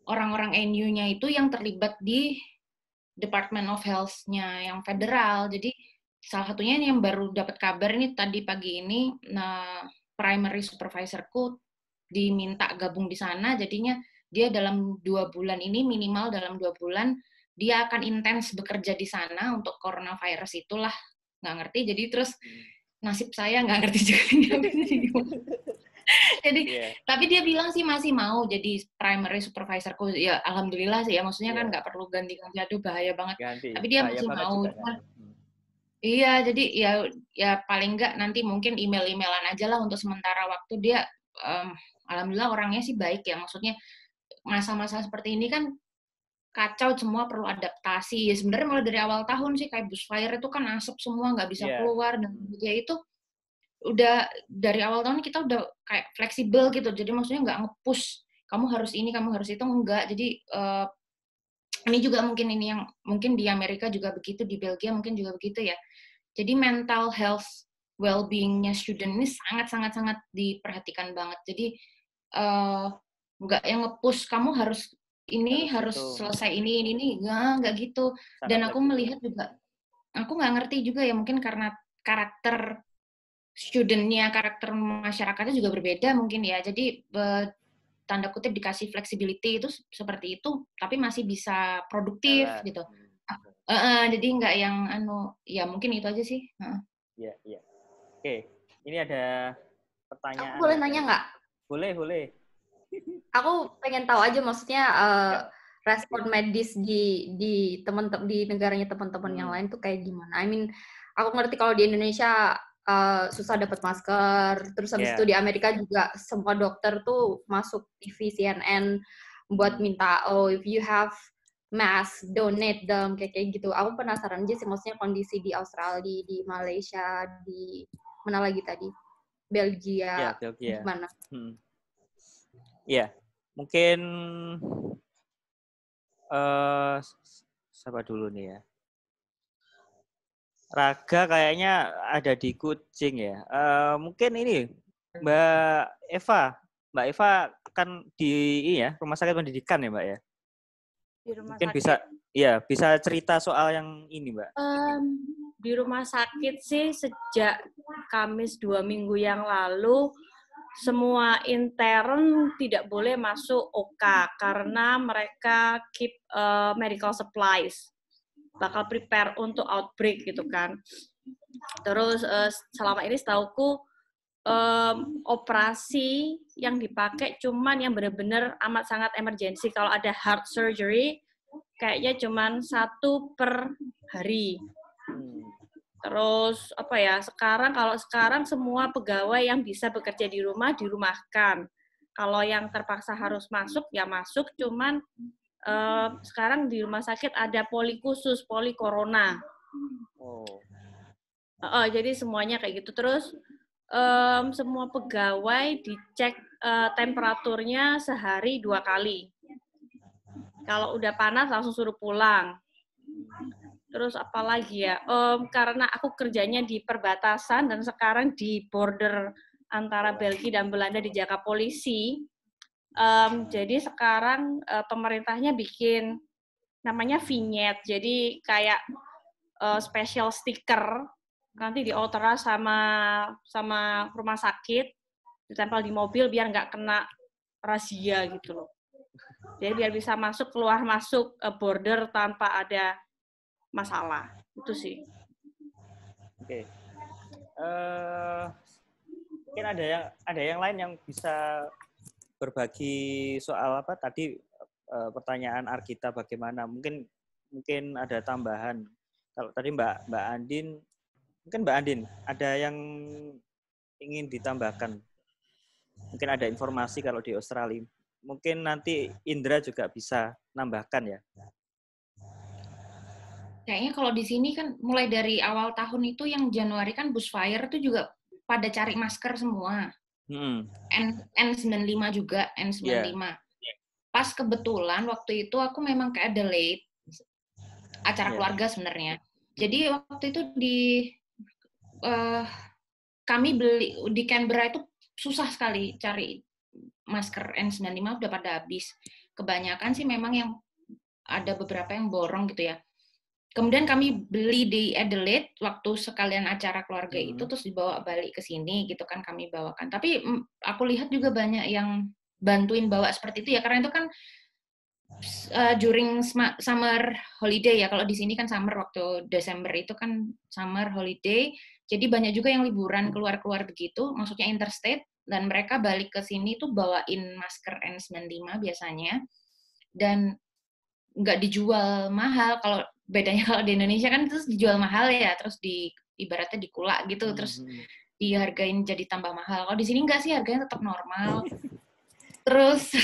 orang-orang NU-nya itu yang terlibat di Department of Health-nya yang federal. Jadi salah satunya yang baru dapat kabar ini tadi pagi ini, primary supervisorku diminta gabung di sana, jadinya dia dalam 2 bulan ini, minimal dalam 2 bulan, dia akan intens bekerja di sana untuk coronavirus itulah, nggak ngerti. Jadi terus nasib saya nggak ngerti juga. Jadi, tapi dia bilang sih masih mau jadi primary supervisorku. Ya, alhamdulillah sih ya. Maksudnya kan nggak perlu ganti-ganti. Aduh, bahaya banget. Tapi dia masih mau. Iya, jadi ya paling nggak nanti mungkin email-emailan aja lah untuk sementara waktu. Dia, alhamdulillah orangnya sih baik ya. Maksudnya masa-masa seperti ini kan kacau, semua perlu adaptasi. Ya sebenarnya mulai dari awal tahun sih, kayak bushfire itu kan asap semua, nggak bisa keluar. Dan ya itu udah dari awal tahun kita udah kayak fleksibel gitu, jadi maksudnya nggak nge-push kamu harus ini, kamu harus itu, enggak. Jadi ini juga mungkin ini yang mungkin di Amerika juga begitu, di Belgia mungkin juga begitu ya. Jadi mental health well-being-nya student ini sangat diperhatikan banget. Jadi nggak yang nge-push kamu harus ini, harus selesai ini, nggak gitu. Dan aku melihat juga, aku nggak ngerti juga ya, mungkin karena karakter student-nya, karakter masyarakatnya juga berbeda mungkin ya. Jadi tanda kutip dikasih flexibility itu seperti itu, tapi masih bisa produktif gitu. Jadi nggak yang ya mungkin itu aja sih. Iya. Oke, ini ada pertanyaan. Aku boleh nanya nggak? Boleh. Aku pengen tahu aja, maksudnya respon medis di teman-teman di negaranya teman-teman yang lain tuh kayak gimana? I mean, aku ngerti kalau di Indonesia susah dapat masker, terus habis itu di Amerika juga semua dokter tuh masuk TV CNN buat minta, if you have mask, donate them, kayak gitu. Aku penasaran aja sih, maksudnya kondisi di Australia, di Malaysia, di mana lagi tadi? Belgia. Gimana? Iya, mungkin siapa dulu nih ya? Raga kayaknya ada di Kucing ya. Mungkin ini Mbak Eva kan di rumah sakit pendidikan ya Mbak ya. Di rumah mungkin sakit. bisa cerita soal yang ini Mbak. Di rumah sakit sih sejak Kamis 2 minggu yang lalu semua intern tidak boleh masuk OK karena mereka keep medical supplies. Bakal prepare untuk outbreak gitu kan. Terus selama ini setauku operasi yang dipakai cuman yang benar-benar amat sangat emergensi. Kalau ada heart surgery kayaknya cuman 1 per hari. Terus kalau sekarang semua pegawai yang bisa bekerja di rumah dirumahkan. Kalau yang terpaksa harus masuk ya masuk, cuman sekarang di rumah sakit ada poli khusus, poli corona. Jadi semuanya kayak gitu. Terus semua pegawai dicek temperaturnya sehari 2 kali. Kalau udah panas langsung suruh pulang. Terus apa lagi ya? Karena aku kerjanya di perbatasan dan sekarang di border antara Belgia dan Belanda dijaga polisi. Jadi sekarang pemerintahnya bikin namanya vignette. Jadi kayak special stiker nanti diotra sama rumah sakit, ditempel di mobil biar nggak kena razia gitu loh. Jadi biar bisa masuk keluar masuk border tanpa ada masalah. Itu sih. Oke. Mungkin ada yang lain yang bisa berbagi soal apa tadi pertanyaan Argita bagaimana? Mungkin ada tambahan. Kalau tadi Mbak Andin, mungkin Mbak Andin ada yang ingin ditambahkan. Mungkin ada informasi kalau di Australia. Mungkin nanti Indra juga bisa nambahkan ya. Kayaknya kalau di sini kan mulai dari awal tahun itu yang Januari kan bushfire itu juga pada cari masker semua. N95 juga, N95. Yeah. Pas kebetulan waktu itu aku memang ke Adelaide, acara keluarga sebenarnya. Jadi waktu itu kami beli di Canberra itu susah sekali cari masker N95, udah pada habis. Kebanyakan sih memang yang ada beberapa yang borong gitu ya. Kemudian kami beli di Adelaide waktu sekalian acara keluarga itu, terus dibawa balik ke sini gitu kan kami bawakan. Tapi aku lihat juga banyak yang bantuin bawa seperti itu ya, karena itu kan during summer holiday ya. Kalau di sini kan summer, waktu Desember itu kan summer holiday, jadi banyak juga yang liburan keluar-keluar begitu, maksudnya interstate, dan mereka balik ke sini tuh bawain masker N95 biasanya, dan nggak dijual mahal. Kalau bedanya kalau di Indonesia kan terus dijual mahal ya, terus ibaratnya dikulak gitu, terus dihargain jadi tambah mahal. Kalau di sini nggak sih, harganya tetap normal. Terus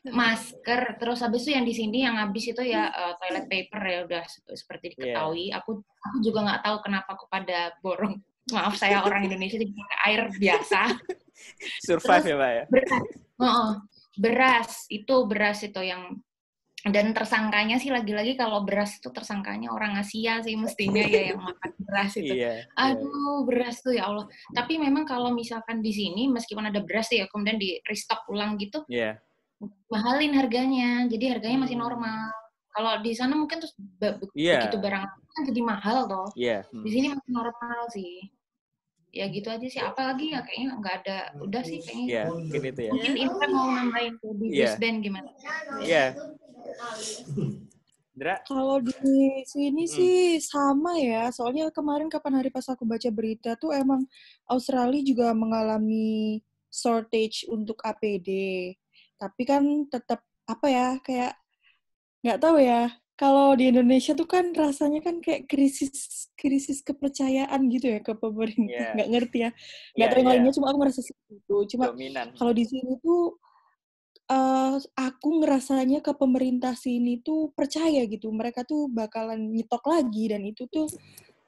masker, terus habis itu yang di sini yang habis itu ya toilet paper ya, udah seperti diketahui. Aku juga nggak tahu kenapa aku pada borong. Maaf, saya orang Indonesia jadi pakai air biasa. Survive terus, ya Pak ya. Beras itu yang, dan tersangkanya sih lagi-lagi kalau beras itu tersangkanya orang Asia sih mestinya ya yang makan beras itu. Aduh, beras tuh ya Allah. Tapi memang kalau misalkan di sini meskipun ada beras ya kemudian di restock ulang gitu, mahalin harganya. Jadi harganya masih normal. Kalau di sana mungkin terus begitu barang kan jadi mahal toh. Di sini masih normal sih. Ya gitu aja sih. Apalagi ya kayaknya nggak ada. Udah sih kayaknya. Mungkin itu ya. Mungkin Indra mau nambahin di Brisbane gimana? Kalau di sini sih sama ya, soalnya kemarin kapan hari pas aku baca berita tuh emang Australia juga mengalami shortage untuk APD. Tapi kan tetap apa ya, kayak nggak tahu ya. Kalau di Indonesia tuh kan rasanya kan kayak krisis kepercayaan gitu ya ke pemerintah. Nggak ngerti ya. Nggak tahu yang lainnya, cuma aku merasa seperti itu. Cuma kalau di sini tuh aku ngerasanya ke pemerintah sini tuh percaya gitu, mereka tuh bakalan nyetok lagi dan itu tuh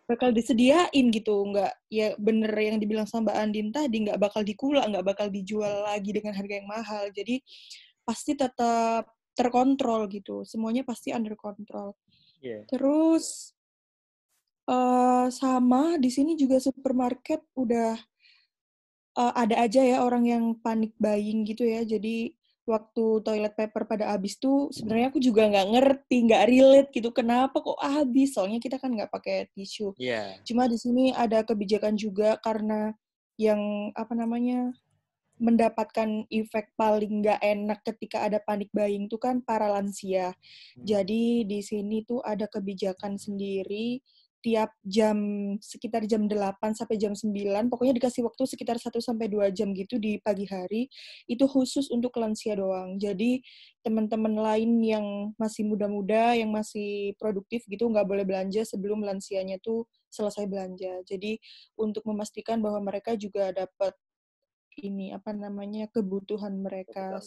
bakal disediain gitu, nggak ya bener yang dibilang sama Mbak Andin tadi, nggak bakal dikulak, nggak bakal dijual lagi dengan harga yang mahal, jadi pasti tetap terkontrol gitu, semuanya pasti under control. Terus sama di sini juga supermarket udah ada aja ya orang yang panik buying gitu ya, jadi waktu toilet paper pada habis tuh sebenarnya aku juga nggak ngerti, nggak relate gitu kenapa kok habis, soalnya kita kan nggak pakai tisu. Cuma di sini ada kebijakan juga karena yang mendapatkan efek paling nggak enak ketika ada panik buying itu kan para lansia. Jadi di sini tuh ada kebijakan sendiri tiap sekitar jam 8 sampai jam 9, pokoknya dikasih waktu sekitar 1 sampai 2 jam gitu di pagi hari, itu khusus untuk lansia doang. Jadi teman-teman lain yang masih muda-muda, yang masih produktif gitu, nggak boleh belanja sebelum lansianya tuh selesai belanja. Jadi untuk memastikan bahwa mereka juga dapat kebutuhan mereka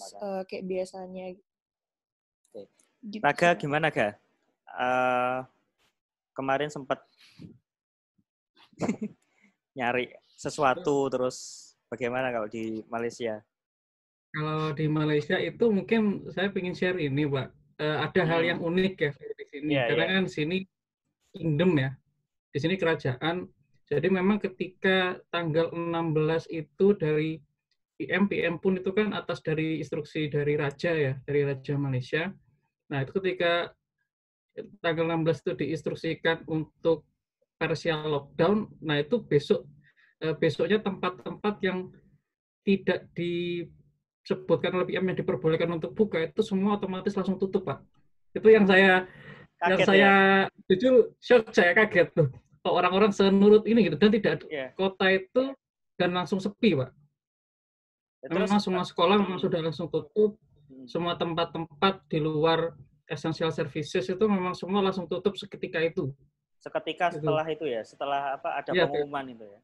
kayak biasanya. Gitu. Naga gimana, Ga? Kemarin sempat nyari sesuatu, terus bagaimana kalau di Malaysia? Kalau di Malaysia itu mungkin saya ingin share ini, Pak. Ada hal yang unik ya di sini. Karena kan di sini kingdom ya. Di sini kerajaan. Jadi memang ketika tanggal 16 itu dari PM pun itu kan atas dari instruksi dari raja ya, dari Raja Malaysia. Nah, itu ketika tanggal 16 itu diinstruksikan untuk partial lockdown, nah itu besoknya tempat-tempat yang tidak disebutkan oleh PM yang diperbolehkan untuk buka itu semua otomatis langsung tutup, Pak. Itu yang saya jujur shock, saya kaget tuh. Kok orang-orang senurut ini gitu, dan tidak kota itu dan langsung sepi, Pak. Memang semua sekolah memang sudah langsung tutup, semua tempat-tempat di luar essential services itu memang semua langsung tutup seketika itu. Seketika setelah itu ya, setelah ada pengumuman itu ya.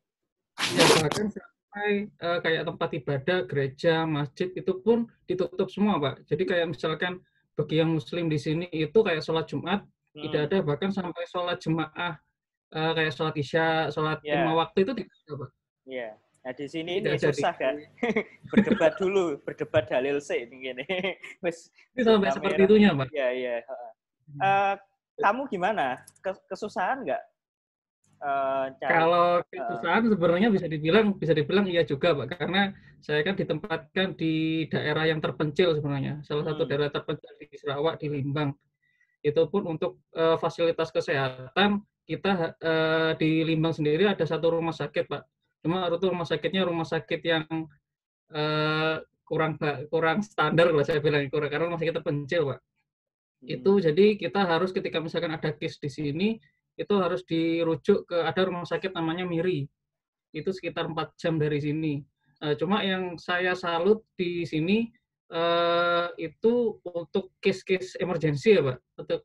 Ya, bahkan sampai kayak tempat ibadah, gereja, masjid itu pun ditutup semua, Pak. Jadi kayak misalkan bagi yang Muslim di sini itu kayak sholat Jumat tidak ada, bahkan sampai sholat jemaah kayak sholat Isya, sholat 5 waktu itu tidak ada, Pak. Iya. Nah di sini ini susah kan, berdebat dulu, berdebat dalil sih ini. Ini sampai seperti itunya, Pak. Iya. Kamu gimana? Kesusahan nggak? Kalau kesusahan sebenarnya bisa dibilang iya juga, Pak, karena saya kan ditempatkan di daerah yang terpencil sebenarnya, salah satu daerah terpencil di Sarawak, di Limbang. Itu pun untuk fasilitas kesehatan kita di Limbang sendiri ada satu rumah sakit, Pak. Cuma itu rumah sakitnya rumah sakit yang kurang standar lah saya bilang, karena rumah sakit terpencil, Pak. Itu jadi kita harus ketika misalkan ada case di sini itu harus dirujuk ke ada rumah sakit namanya Miri. Itu sekitar 4 jam dari sini. Cuma yang saya salut di sini itu untuk case-case emergency ya, Pak. Untuk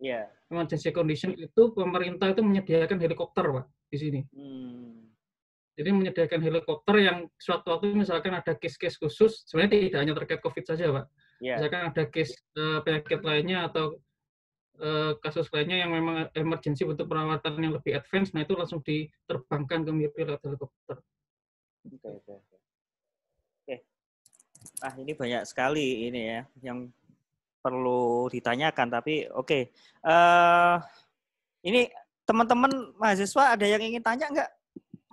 emergency condition itu pemerintah itu menyediakan helikopter, Pak, di sini. Jadi menyediakan helikopter yang suatu waktu misalkan ada case-case khusus, sebenarnya tidak hanya terkait COVID saja, Pak. Misalkan ada case penyakit lainnya atau kasus lainnya yang memang emergency untuk perawatan yang lebih advance, nah itu langsung diterbangkan ke Miri lewat helikopter. Oke. Ini banyak sekali ini ya yang perlu ditanyakan, tapi oke. Ini teman-teman mahasiswa ada yang ingin tanya nggak?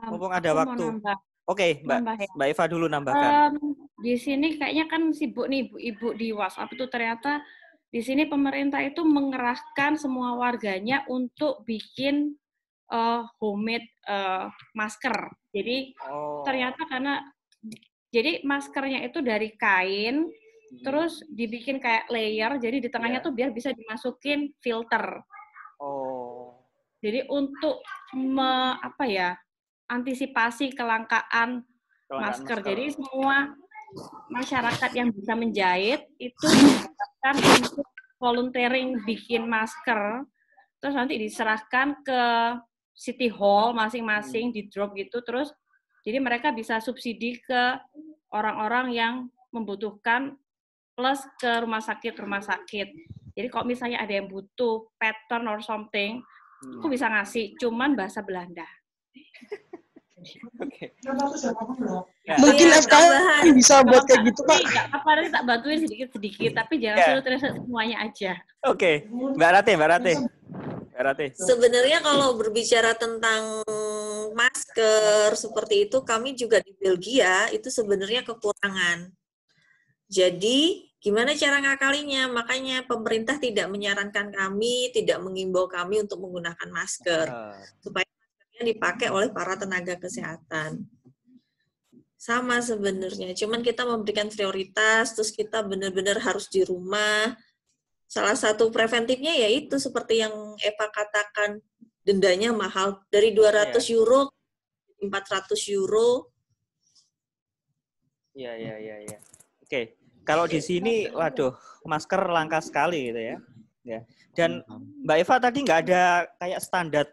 Mumpung ada waktu. Oke, Mbak Eva dulu nambahkan. Di sini kayaknya kan sibuk nih ibu-ibu di WhatsApp itu, ternyata di sini pemerintah itu mengerahkan semua warganya untuk bikin homemade masker. Jadi ternyata jadi maskernya itu dari kain, terus dibikin kayak layer, jadi di tengahnya tuh biar bisa dimasukin filter. Jadi untuk antisipasi kelangkaan masker. Jadi semua masyarakat yang bisa menjahit itu diharapkan untuk volunteering bikin masker, terus nanti diserahkan ke City Hall masing-masing, di drop gitu, terus jadi mereka bisa subsidi ke orang-orang yang membutuhkan plus ke rumah sakit. Jadi kalau misalnya ada yang butuh pattern or something, aku bisa ngasih, cuman bahasa Belanda. Mungkin FKM bisa buat kayak gitu, Pak. Apa nanti tak bantuin sedikit-sedikit, tapi jangan suruh translate semuanya aja. Oke. Mbak Rate. Sebenarnya kalau berbicara tentang masker seperti itu, kami juga di Belgia itu sebenarnya kekurangan. Jadi gimana cara ngakalinya? Makanya pemerintah tidak menyarankan kami, tidak mengimbau kami untuk menggunakan masker supaya dipakai oleh para tenaga kesehatan. Sama sebenarnya, cuman kita memberikan prioritas, terus kita benar-benar harus di rumah. Salah satu preventifnya yaitu seperti yang Eva katakan, dendanya mahal, dari 200 euro, 400 euro. Iya. Oke, kalau di sini, waduh, masker langka sekali gitu ya. Dan Mbak Eva tadi nggak ada kayak standar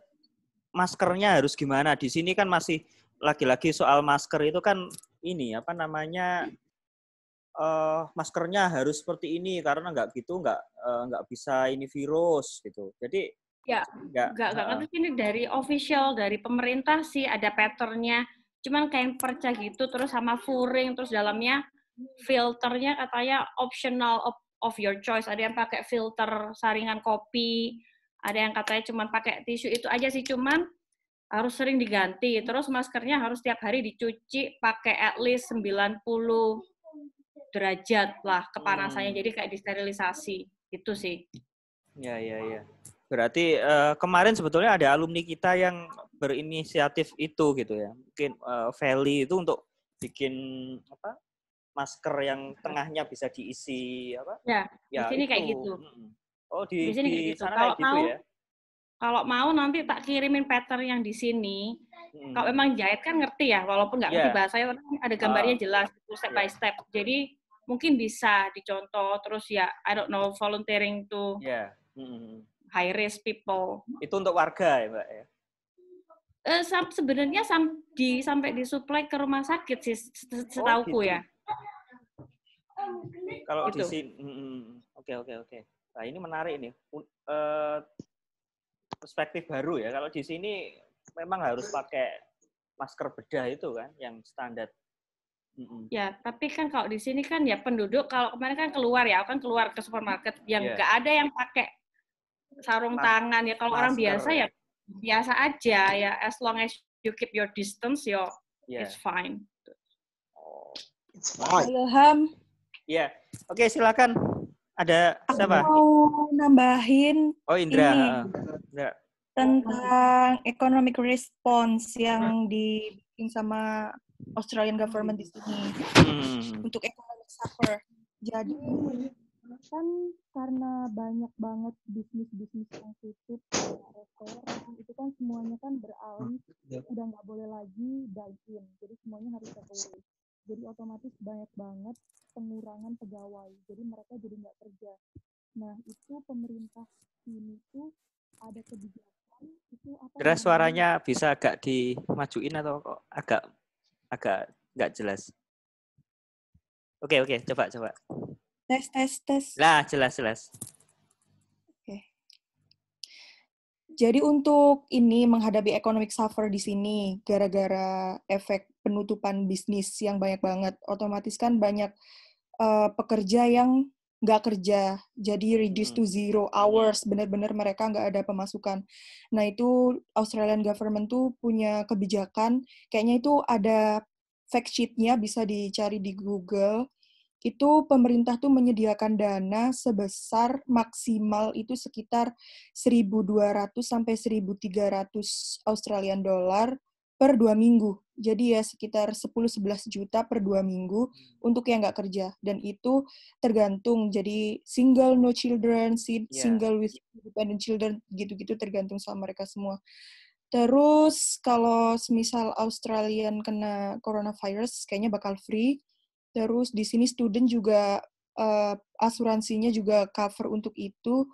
maskernya harus gimana. Di sini kan masih lagi-lagi soal masker itu kan ini maskernya harus seperti ini karena nggak bisa ini virus gitu. Jadi nggak ngerti ini dari official dari pemerintah sih ada patternnya. Cuman kain perca gitu terus sama furing terus dalamnya filternya katanya optional of your choice. Ada yang pakai filter saringan kopi. Ada yang katanya cuma pakai tisu itu aja sih, cuman harus sering diganti. Terus maskernya harus tiap hari dicuci pakai at least 90 derajat lah kepanasannya. Jadi kayak disterilisasi. Itu sih. Ya. Berarti kemarin sebetulnya ada alumni kita yang berinisiatif itu gitu ya. Mungkin Feli itu untuk bikin apa? Masker yang tengahnya bisa diisi apa? Ya, di sini itu. kayak gitu. Oh, di sini kayak gitu. sana Kalau kayak gitu ya. Kalau mau nanti tak kirimin pattern yang di sini. Kalau memang jahit kan ngerti ya, walaupun nggak ngerti bahasanya, ada gambarnya jelas, step by step. Jadi mungkin bisa dicontoh, terus ya, I don't know, volunteering to high risk people. Itu untuk warga ya, Mbak ya? Sebenarnya sampai disuplai ke rumah sakit sih, setauku ya. Kalau di sini, oke. Nah ini menarik nih. Perspektif baru ya. Kalau di sini memang harus pakai masker bedah itu kan, yang standar. Ya, tapi kan kalau di sini kan ya penduduk, kalau kemarin kan keluar ya, kan keluar ke supermarket, yang nggak ada yang pakai sarung tangan ya. Kalau orang biasa ya biasa aja ya, as long as you keep your distance, it's fine. It's fine. Ilham. Iya, oke silakan. Ada siapa? Aku mau nambahin Indra. Tentang economic response yang dibikin sama Australian government di sini untuk economic suffer. Jadi kan karena banyak banget bisnis yang tutup, restoran itu kan semuanya kan beralih udah nggak boleh lagi dine-in, jadi semuanya harus take away. Jadi otomatis banyak banget pengurangan pegawai, jadi mereka jadi nggak kerja. Nah itu pemerintah sini tuh ada kebijakan itu apa? Jelas suaranya bisa agak dimajuin atau kok agak nggak jelas? Oke, coba. Tes. Lah, jelas. Oke. Jadi untuk ini menghadapi economic suffer di sini gara-gara efek penutupan bisnis yang banyak banget, otomatis kan banyak pekerja yang nggak kerja, jadi reduce to 0 hours, benar-benar mereka nggak ada pemasukan. Nah itu Australian government tuh punya kebijakan, kayaknya itu ada fact sheet-nya, bisa dicari di Google. Itu pemerintah tuh menyediakan dana sebesar maksimal itu sekitar 1.200 sampai 1.300 Australian dollar per 2 minggu. Jadi ya sekitar 10-11 juta per 2 minggu untuk yang nggak kerja. Dan itu tergantung, jadi single no children, single with independent children, gitu-gitu tergantung sama mereka semua. Terus kalau semisal Australian kena coronavirus, kayaknya bakal free. Terus di sini student juga asuransinya juga cover untuk itu.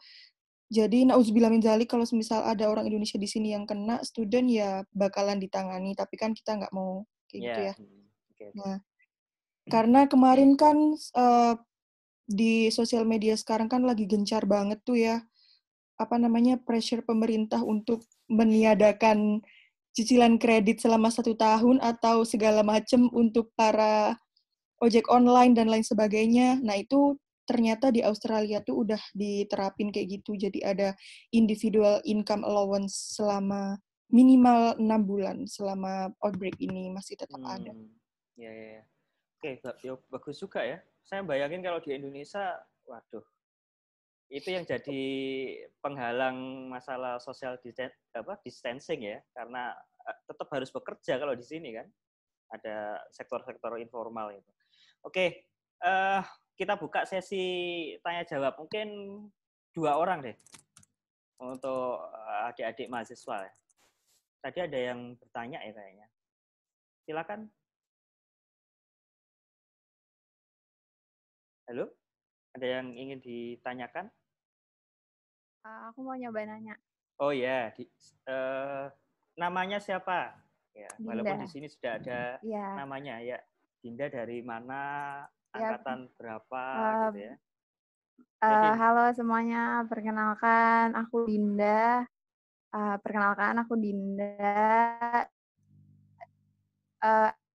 Jadi nauzubillah min dzalik, kalau misal ada orang Indonesia di sini yang kena, student ya bakalan ditangani, tapi kan kita nggak mau kayak gitu ya. Nah, karena kemarin kan di sosial media sekarang kan lagi gencar banget tuh ya, pressure pemerintah untuk meniadakan cicilan kredit selama 1 tahun atau segala macam untuk para ojek online dan lain sebagainya. Nah, itu ternyata di Australia tuh udah diterapin kayak gitu. Jadi ada individual income allowance selama minimal 6 bulan selama outbreak ini masih tetap ada. Ya. Oke, bagus juga ya. Saya bayangin kalau di Indonesia, waduh, itu yang jadi penghalang masalah social distancing ya, karena tetap harus bekerja kalau di sini kan. Ada sektor-sektor informal itu. Oke, kita buka sesi tanya jawab. Mungkin 2 orang deh untuk adik-adik mahasiswa. Tadi ada yang bertanya ya kayaknya. Silakan. Halo, ada yang ingin ditanyakan? Aku mau nyoba nanya. Oh ya, namanya siapa? Ya, walaupun di sini sudah ada namanya ya. Dinda dari mana? Angkatan berapa gitu ya? Halo semuanya, perkenalkan aku Dinda.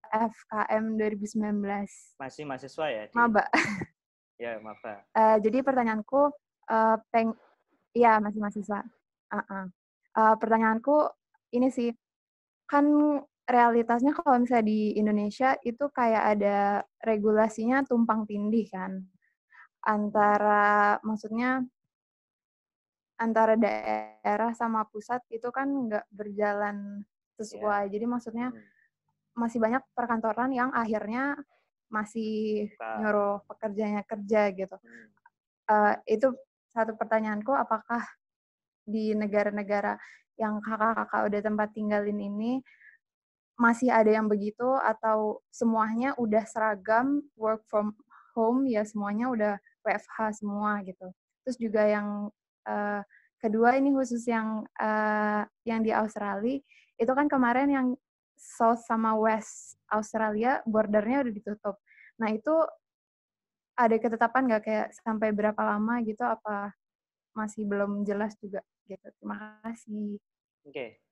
FKM 2019. Masih mahasiswa ya? Maba. Ya, maba. Jadi pertanyaanku, masih mahasiswa. Pertanyaanku ini sih, kan realitasnya kalau misalnya di Indonesia itu kayak ada regulasinya tumpang tindih kan. Maksudnya antara daerah sama pusat itu kan nggak berjalan sesuai. Jadi maksudnya masih banyak perkantoran yang akhirnya masih nyuruh pekerjanya kerja gitu. Itu satu pertanyaanku, apakah di negara-negara yang kakak-kakak udah tempat tinggalin ini masih ada yang begitu atau semuanya udah seragam work from home ya, semuanya udah WFH semua gitu. Terus juga yang kedua ini khusus yang di Australia itu kan kemarin yang South sama West Australia bordernya udah ditutup. Nah itu ada ketetapan nggak kayak sampai berapa lama gitu, apa masih belum jelas juga gitu. Terima kasih. Oke.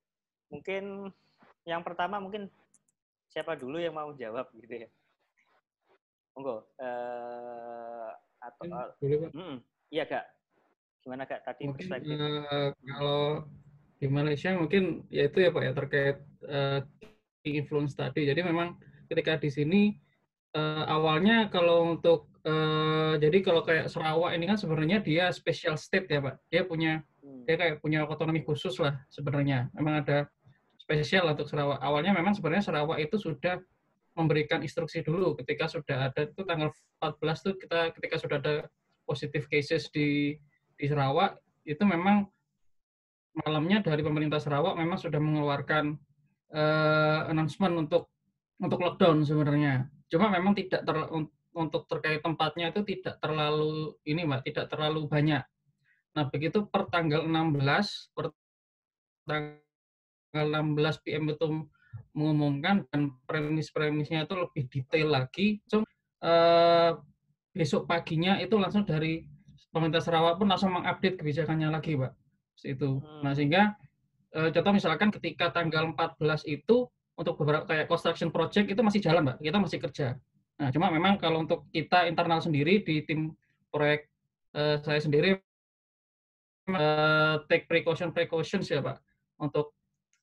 Mungkin yang pertama mungkin siapa dulu yang mau jawab gitu ya? Monggo. Iya Kak. Gimana Kak tadi mungkin perspektif? Kalau di Malaysia mungkin ya itu ya Pak ya, terkait influence tadi. Jadi memang ketika di sini awalnya kalau untuk jadi kalau kayak Sarawak ini kan sebenarnya dia special state ya Pak. Dia kayak punya otonomi khusus lah sebenarnya. Memang ada spesial untuk Sarawak. Awalnya memang sebenarnya Sarawak itu sudah memberikan instruksi dulu ketika sudah ada itu tanggal 14 tuh ketika sudah ada positive cases di Sarawak, itu memang malamnya dari pemerintah Sarawak memang sudah mengeluarkan announcement untuk lockdown sebenarnya. Cuma memang tidak untuk terkait tempatnya itu tidak terlalu tidak terlalu banyak. Nah, begitu per tanggal 16 PM itu mengumumkan dan premis-premisnya itu lebih detail lagi. So, besok paginya itu langsung dari pemerintah Sarawak pun langsung mengupdate kebijakannya lagi, Pak. Itu. Nah, sehingga contoh misalkan ketika tanggal 14 itu untuk beberapa kayak construction project itu masih jalan, Pak. Kita masih kerja. Nah, cuma memang kalau untuk kita internal sendiri di tim proyek saya sendiri take precautions ya, Pak, untuk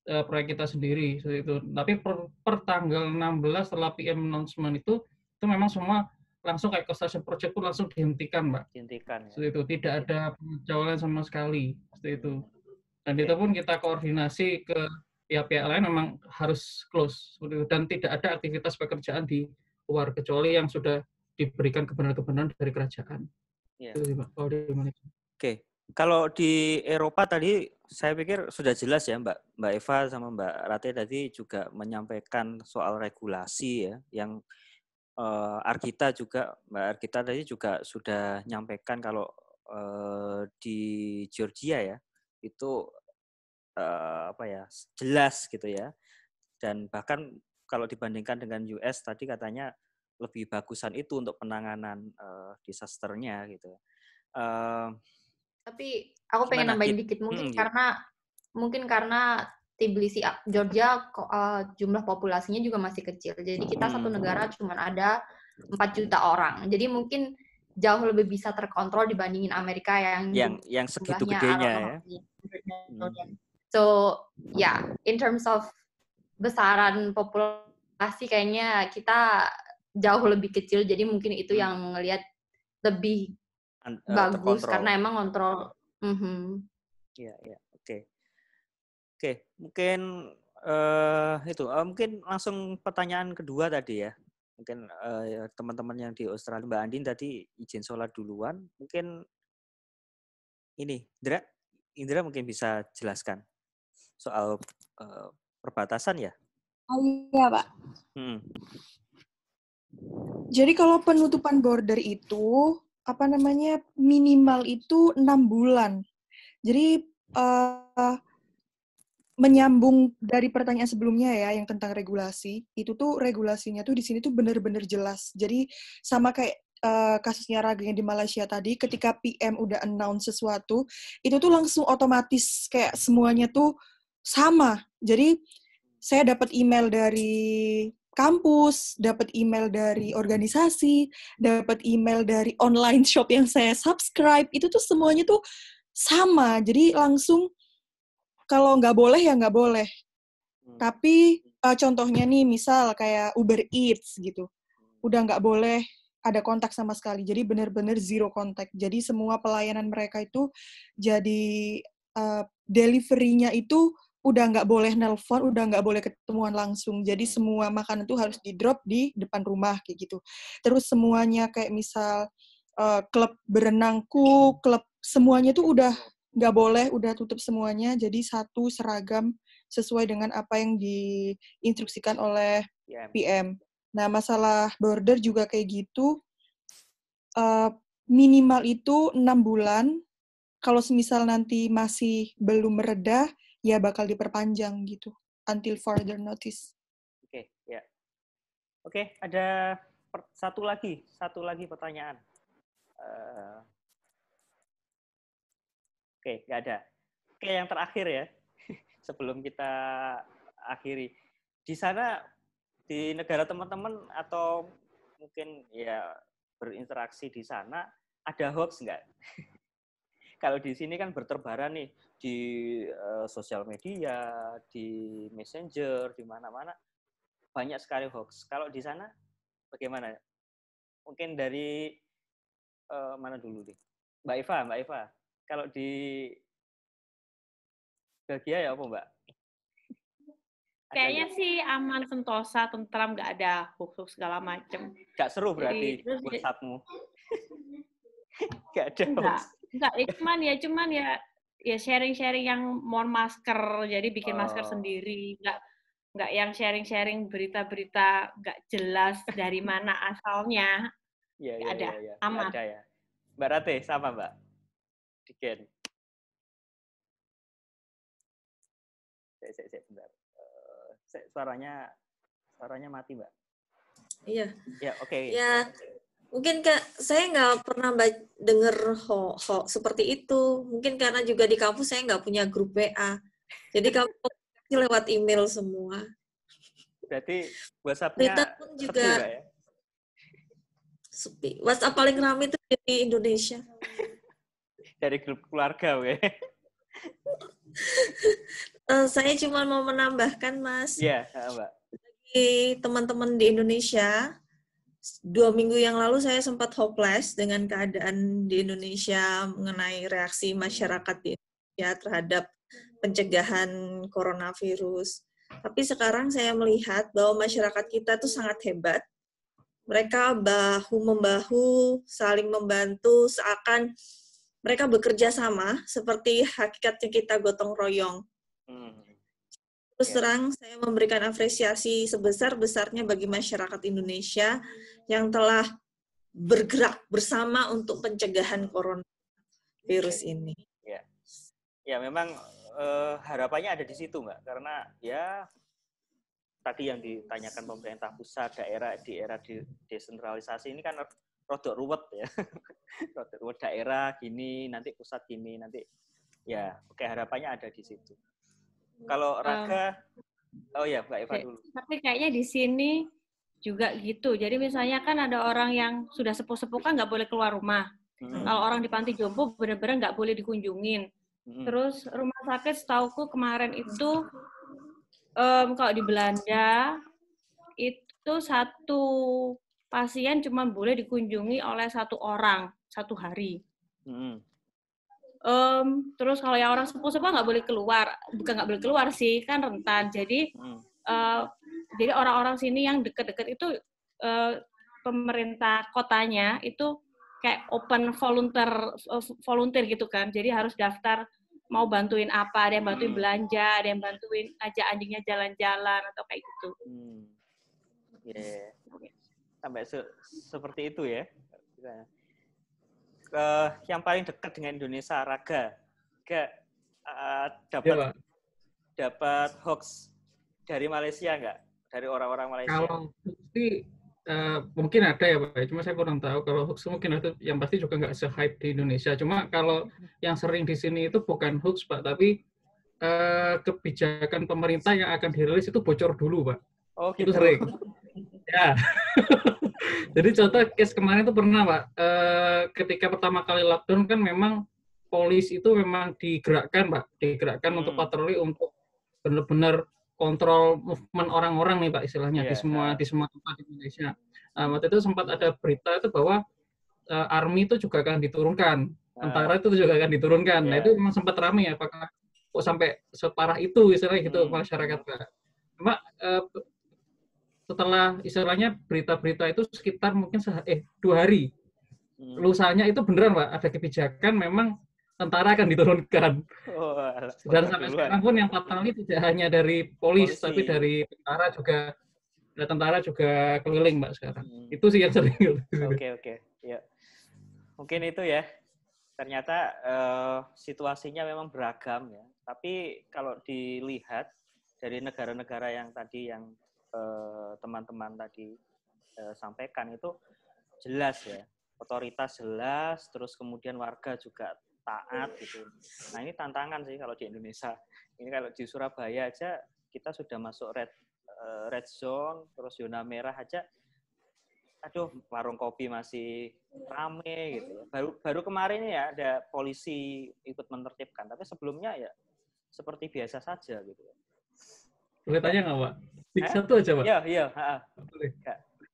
proyek kita sendiri seperti itu. Tapi per tanggal 16 setelah PM announcement itu memang semua langsung kayak construction project pun langsung dihentikan, Mbak. Dihentikan. Seperti itu, tidak ada pengecualian sama sekali seperti itu. Dan itu pun kita koordinasi ke pihak-pihak lain memang harus close seperti itu. Dan tidak ada aktivitas pekerjaan di luar kecuali yang sudah diberikan kebenaran-kebenaran dari kerajaan. Yeah. Itu sih, Pak. Oke. Kalau di Eropa tadi saya pikir sudah jelas ya Mbak Eva sama Mbak Rate tadi juga menyampaikan soal regulasi ya yang Argita juga Mbak Argita tadi juga sudah nyampaikan kalau di Georgia ya itu jelas gitu ya, dan bahkan kalau dibandingkan dengan US tadi katanya lebih bagusan itu untuk penanganan disasternya gitu. Tapi aku pengen nambahin dikit mungkin karena Tbilisi, Georgia jumlah populasinya juga masih kecil. Jadi kita satu negara cuma ada 4 juta orang. Jadi mungkin jauh lebih bisa terkontrol dibandingin Amerika yang segitu gedenya ya. So, in terms of besaran populasi kayaknya kita jauh lebih kecil. Jadi mungkin itu yang ngelihat lebih bagus karena emang kontrol. Iya, oke. Mungkin mungkin langsung pertanyaan kedua tadi ya. Mungkin teman-teman yang di Australia, Mbak Andin tadi izin sholat duluan. Mungkin ini, Indra mungkin bisa jelaskan soal perbatasan ya. Oh iya, Pak. Jadi kalau penutupan border itu minimal itu 6 bulan. Jadi menyambung dari pertanyaan sebelumnya ya yang tentang regulasi, itu tuh regulasinya tuh di sini tuh benar-benar jelas. Jadi sama kayak kasusnya Raga yang di Malaysia tadi, ketika PM udah announce sesuatu, itu tuh langsung otomatis kayak semuanya tuh sama. Jadi saya dapat email dari kampus, dapat email dari organisasi, dapat email dari online shop yang saya subscribe, itu tuh semuanya tuh sama. Jadi langsung kalau nggak boleh ya nggak boleh. Tapi contohnya nih, misal kayak Uber Eats gitu, udah nggak boleh ada kontak sama sekali. Jadi benar-benar zero kontak. Jadi semua pelayanan mereka itu jadi delivery-nya itu udah nggak boleh nelpon, udah nggak boleh ketemuan langsung. Jadi semua makanan itu harus di-drop di depan rumah kayak gitu. Terus semuanya kayak misal klub berenangku, klub semuanya tuh udah nggak boleh, udah tutup semuanya. Jadi satu seragam sesuai dengan apa yang diinstruksikan oleh PM. Nah, masalah border juga kayak gitu. Minimal itu 6 bulan. Kalau semisal nanti masih belum mereda, ya bakal diperpanjang gitu. Until further notice. Oke, ya. Oke, ada satu lagi pertanyaan. Oke, nggak ada. Oke, yang terakhir ya. Sebelum kita akhiri. Di sana, di negara teman-teman atau mungkin ya berinteraksi di sana, ada hoax nggak? Kalau di sini kan berterbaran nih di sosial media, di messenger, di mana-mana banyak sekali hoax. Kalau di sana bagaimana? Mungkin dari mana dulu nih? Mbak Eva. Kalau di Belgia ya apa Mbak? Kayaknya sih aman, sentosa, tentram, nggak ada hoax segala macem. Nggak seru berarti WhatsApp-mu? Nggak ada hoax? Enggak, cuman ya sharing-sharing yang mohon masker, jadi bikin masker sendiri, enggak yang sharing-sharing berita-berita enggak jelas dari mana asalnya. Enggak ada, aman. Ada ya. Mbak Rate sama Mbak? Diken. Bentar. Suaranya mati Mbak. Iya. Ya, oke. Ya. Mungkin saya nggak pernah dengar hoax seperti itu. Mungkin karena juga di kampus saya nggak punya grup WA. Jadi kampus lewat email semua. Berarti WhatsApp-nya pun juga sepi, ya? Sepi. WhatsApp paling ramai itu di Indonesia. Dari grup keluarga, we. Saya cuma mau menambahkan, Mas. Iya, Mbak. Bagi teman-teman di Indonesia, 2 minggu yang lalu saya sempat hopeless dengan keadaan di Indonesia mengenai reaksi masyarakat di Indonesia terhadap pencegahan coronavirus. Tapi sekarang saya melihat bahwa masyarakat kita tuh sangat hebat. Mereka bahu-membahu, saling membantu, seakan mereka bekerja sama, seperti hakikatnya kita gotong royong. Terus terang, saya memberikan apresiasi sebesar-besarnya bagi masyarakat Indonesia yang telah bergerak bersama untuk pencegahan coronavirus ini. Ya memang harapannya ada di situ, Mbak. Karena ya tadi yang ditanyakan pemerintah pusat, di era desentralisasi ini kan rodok ruwet ya. Rodok ruwet daerah gini, nanti pusat gini, nanti ya oke harapannya ada di situ. Kalau Raga, Mbak Eva dulu. Tapi kayaknya di sini juga gitu. Jadi misalnya kan ada orang yang sudah sepuh-sepuh kan nggak boleh keluar rumah. Kalau orang di panti jompo benar-benar nggak boleh dikunjungin. Terus rumah sakit setauku kemarin itu kalau di Belanda itu satu pasien cuma boleh dikunjungi oleh 1 orang 1 hari. Terus kalau yang orang sepuh-sepuh nggak boleh keluar, bukan nggak boleh keluar sih, kan rentan. Jadi orang-orang sini yang dekat-dekat itu pemerintah kotanya itu kayak open volunteer gitu kan. Jadi harus daftar mau bantuin apa, ada yang bantuin belanja, ada yang bantuin ngajak anjingnya jalan-jalan atau kayak gitu. Sampai seperti itu ya. Yang paling dekat dengan Indonesia, Raga, dapat hoax dari Malaysia nggak? Dari orang-orang Malaysia? Kalau pasti mungkin ada ya Pak, cuma saya kurang tahu. Kalau hoax mungkin ada, yang pasti juga nggak se-hype di Indonesia. Cuma kalau yang sering di sini itu bukan hoax Pak, tapi kebijakan pemerintah yang akan dirilis itu bocor dulu Pak. Oh gitu. Itu sering. Ya. Jadi contoh case kemarin itu pernah Pak, ketika pertama kali lockdown kan memang polisi itu memang digerakkan, Pak, untuk patroli untuk benar-benar kontrol movement orang-orang nih, Pak, istilahnya di semua tempat di Indonesia. Waktu itu sempat ada berita itu bahwa army itu juga akan diturunkan, tentara itu juga akan diturunkan. Nah, itu memang sempat ramai, apakah kok sampai separah itu istilahnya gitu masyarakat, Pak. Cuma setelah istilahnya berita-berita itu sekitar mungkin 2 hari. Lusanya itu beneran, Pak, ada kebijakan memang tentara akan diturunkan. Dan sampai sekarang pun yang patroli tidak hanya dari polisi, tapi dari tentara juga keliling, Mbak, sekarang. Itu sih yang sering. Oke. Ya. Mungkin itu ya. Ternyata situasinya memang beragam ya. Tapi kalau dilihat dari negara-negara yang tadi yang teman-teman tadi sampaikan itu jelas ya. Otoritas jelas, terus kemudian warga juga taat gitu. Nah, ini tantangan sih kalau di Indonesia. Ini kalau di Surabaya aja kita sudah masuk red zone, terus zona merah aja. Aduh, warung kopi masih rame gitu. Baru kemarin ya ada polisi ikut menertibkan, tapi sebelumnya ya seperti biasa saja gitu. Boleh tanya nggak, Pak? Satu aja, Pak. Iya. Boleh.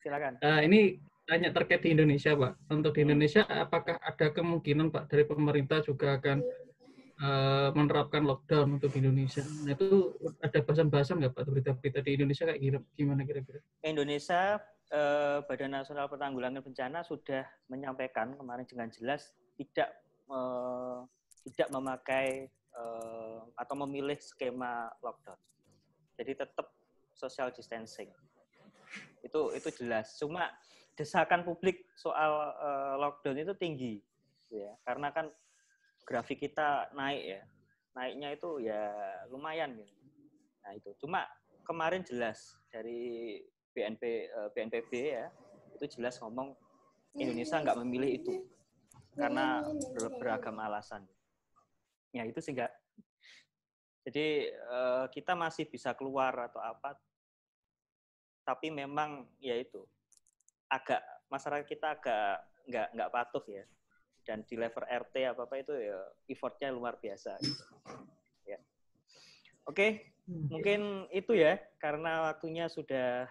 Silakan. Ini tanya terkait di Indonesia, Pak. Untuk di Indonesia, apakah ada kemungkinan, Pak, dari pemerintah juga akan menerapkan lockdown untuk Indonesia? Nah, itu ada bahasan-bahasan nggak, Pak, berita-berita di Indonesia kayak gimana kira-kira? Indonesia, Badan Nasional Penanggulangan Bencana sudah menyampaikan kemarin dengan jelas tidak memakai atau memilih skema lockdown. Jadi tetap social distancing. Itu jelas. Cuma desakan publik soal lockdown itu tinggi, ya, karena kan grafik kita naik ya, naiknya itu ya lumayan gitu. Nah itu, cuma kemarin jelas dari BNPB ya, itu jelas ngomong Indonesia nggak memilih itu karena beragam alasan. Ya itu sih nggak. Jadi kita masih bisa keluar atau apa, tapi memang ya itu. Masyarakat kita agak nggak patuh ya, dan di level RT apa itu ya effortnya luar biasa gitu. Ya. Oke, mungkin itu ya karena waktunya sudah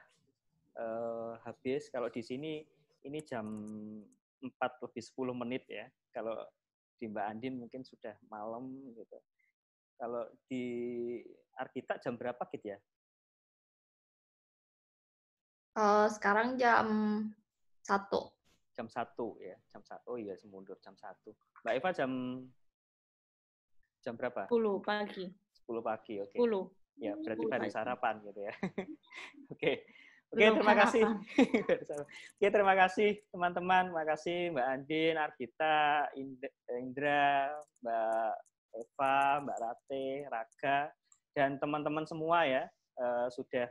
habis. Kalau di sini ini jam 4:10 ya, kalau di Mbak Andin mungkin sudah malam gitu. Kalau di Argita jam berapa gitu ya? Sekarang jam 1. Jam 1 ya, jam 1. Oh iya, mundur jam 1. Mbak Eva jam berapa? 10 pagi. 10 pagi, oke. 10. Ya, berarti baru sarapan gitu ya. Oke, terima kasih. Oke, terima kasih teman-teman. Terima kasih Mbak Andin, Argita, Indra, Mbak Eva, Mbak Rate, Raga, dan teman-teman semua ya sudah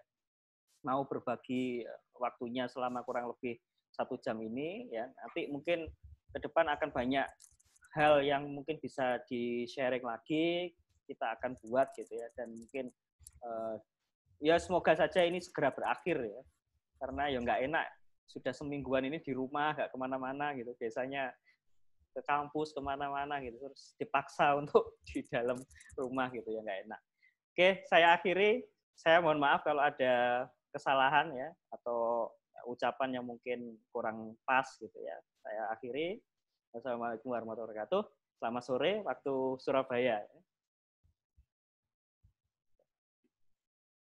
mau berbagi waktunya selama kurang lebih 1 jam ini ya. Nanti mungkin ke depan akan banyak hal yang mungkin bisa di-sharing lagi, kita akan buat gitu ya, dan mungkin ya semoga saja ini segera berakhir ya, karena ya nggak enak sudah semingguan ini di rumah, nggak kemana-mana gitu, biasanya ke kampus kemana-mana gitu, terus dipaksa untuk di dalam rumah gitu ya, nggak enak. Oke, saya akhiri. Saya mohon maaf kalau ada kesalahan ya atau ucapan yang mungkin kurang pas gitu ya. Saya akhiri. Wassalamualaikum warahmatullahi wabarakatuh. Selamat sore waktu Surabaya.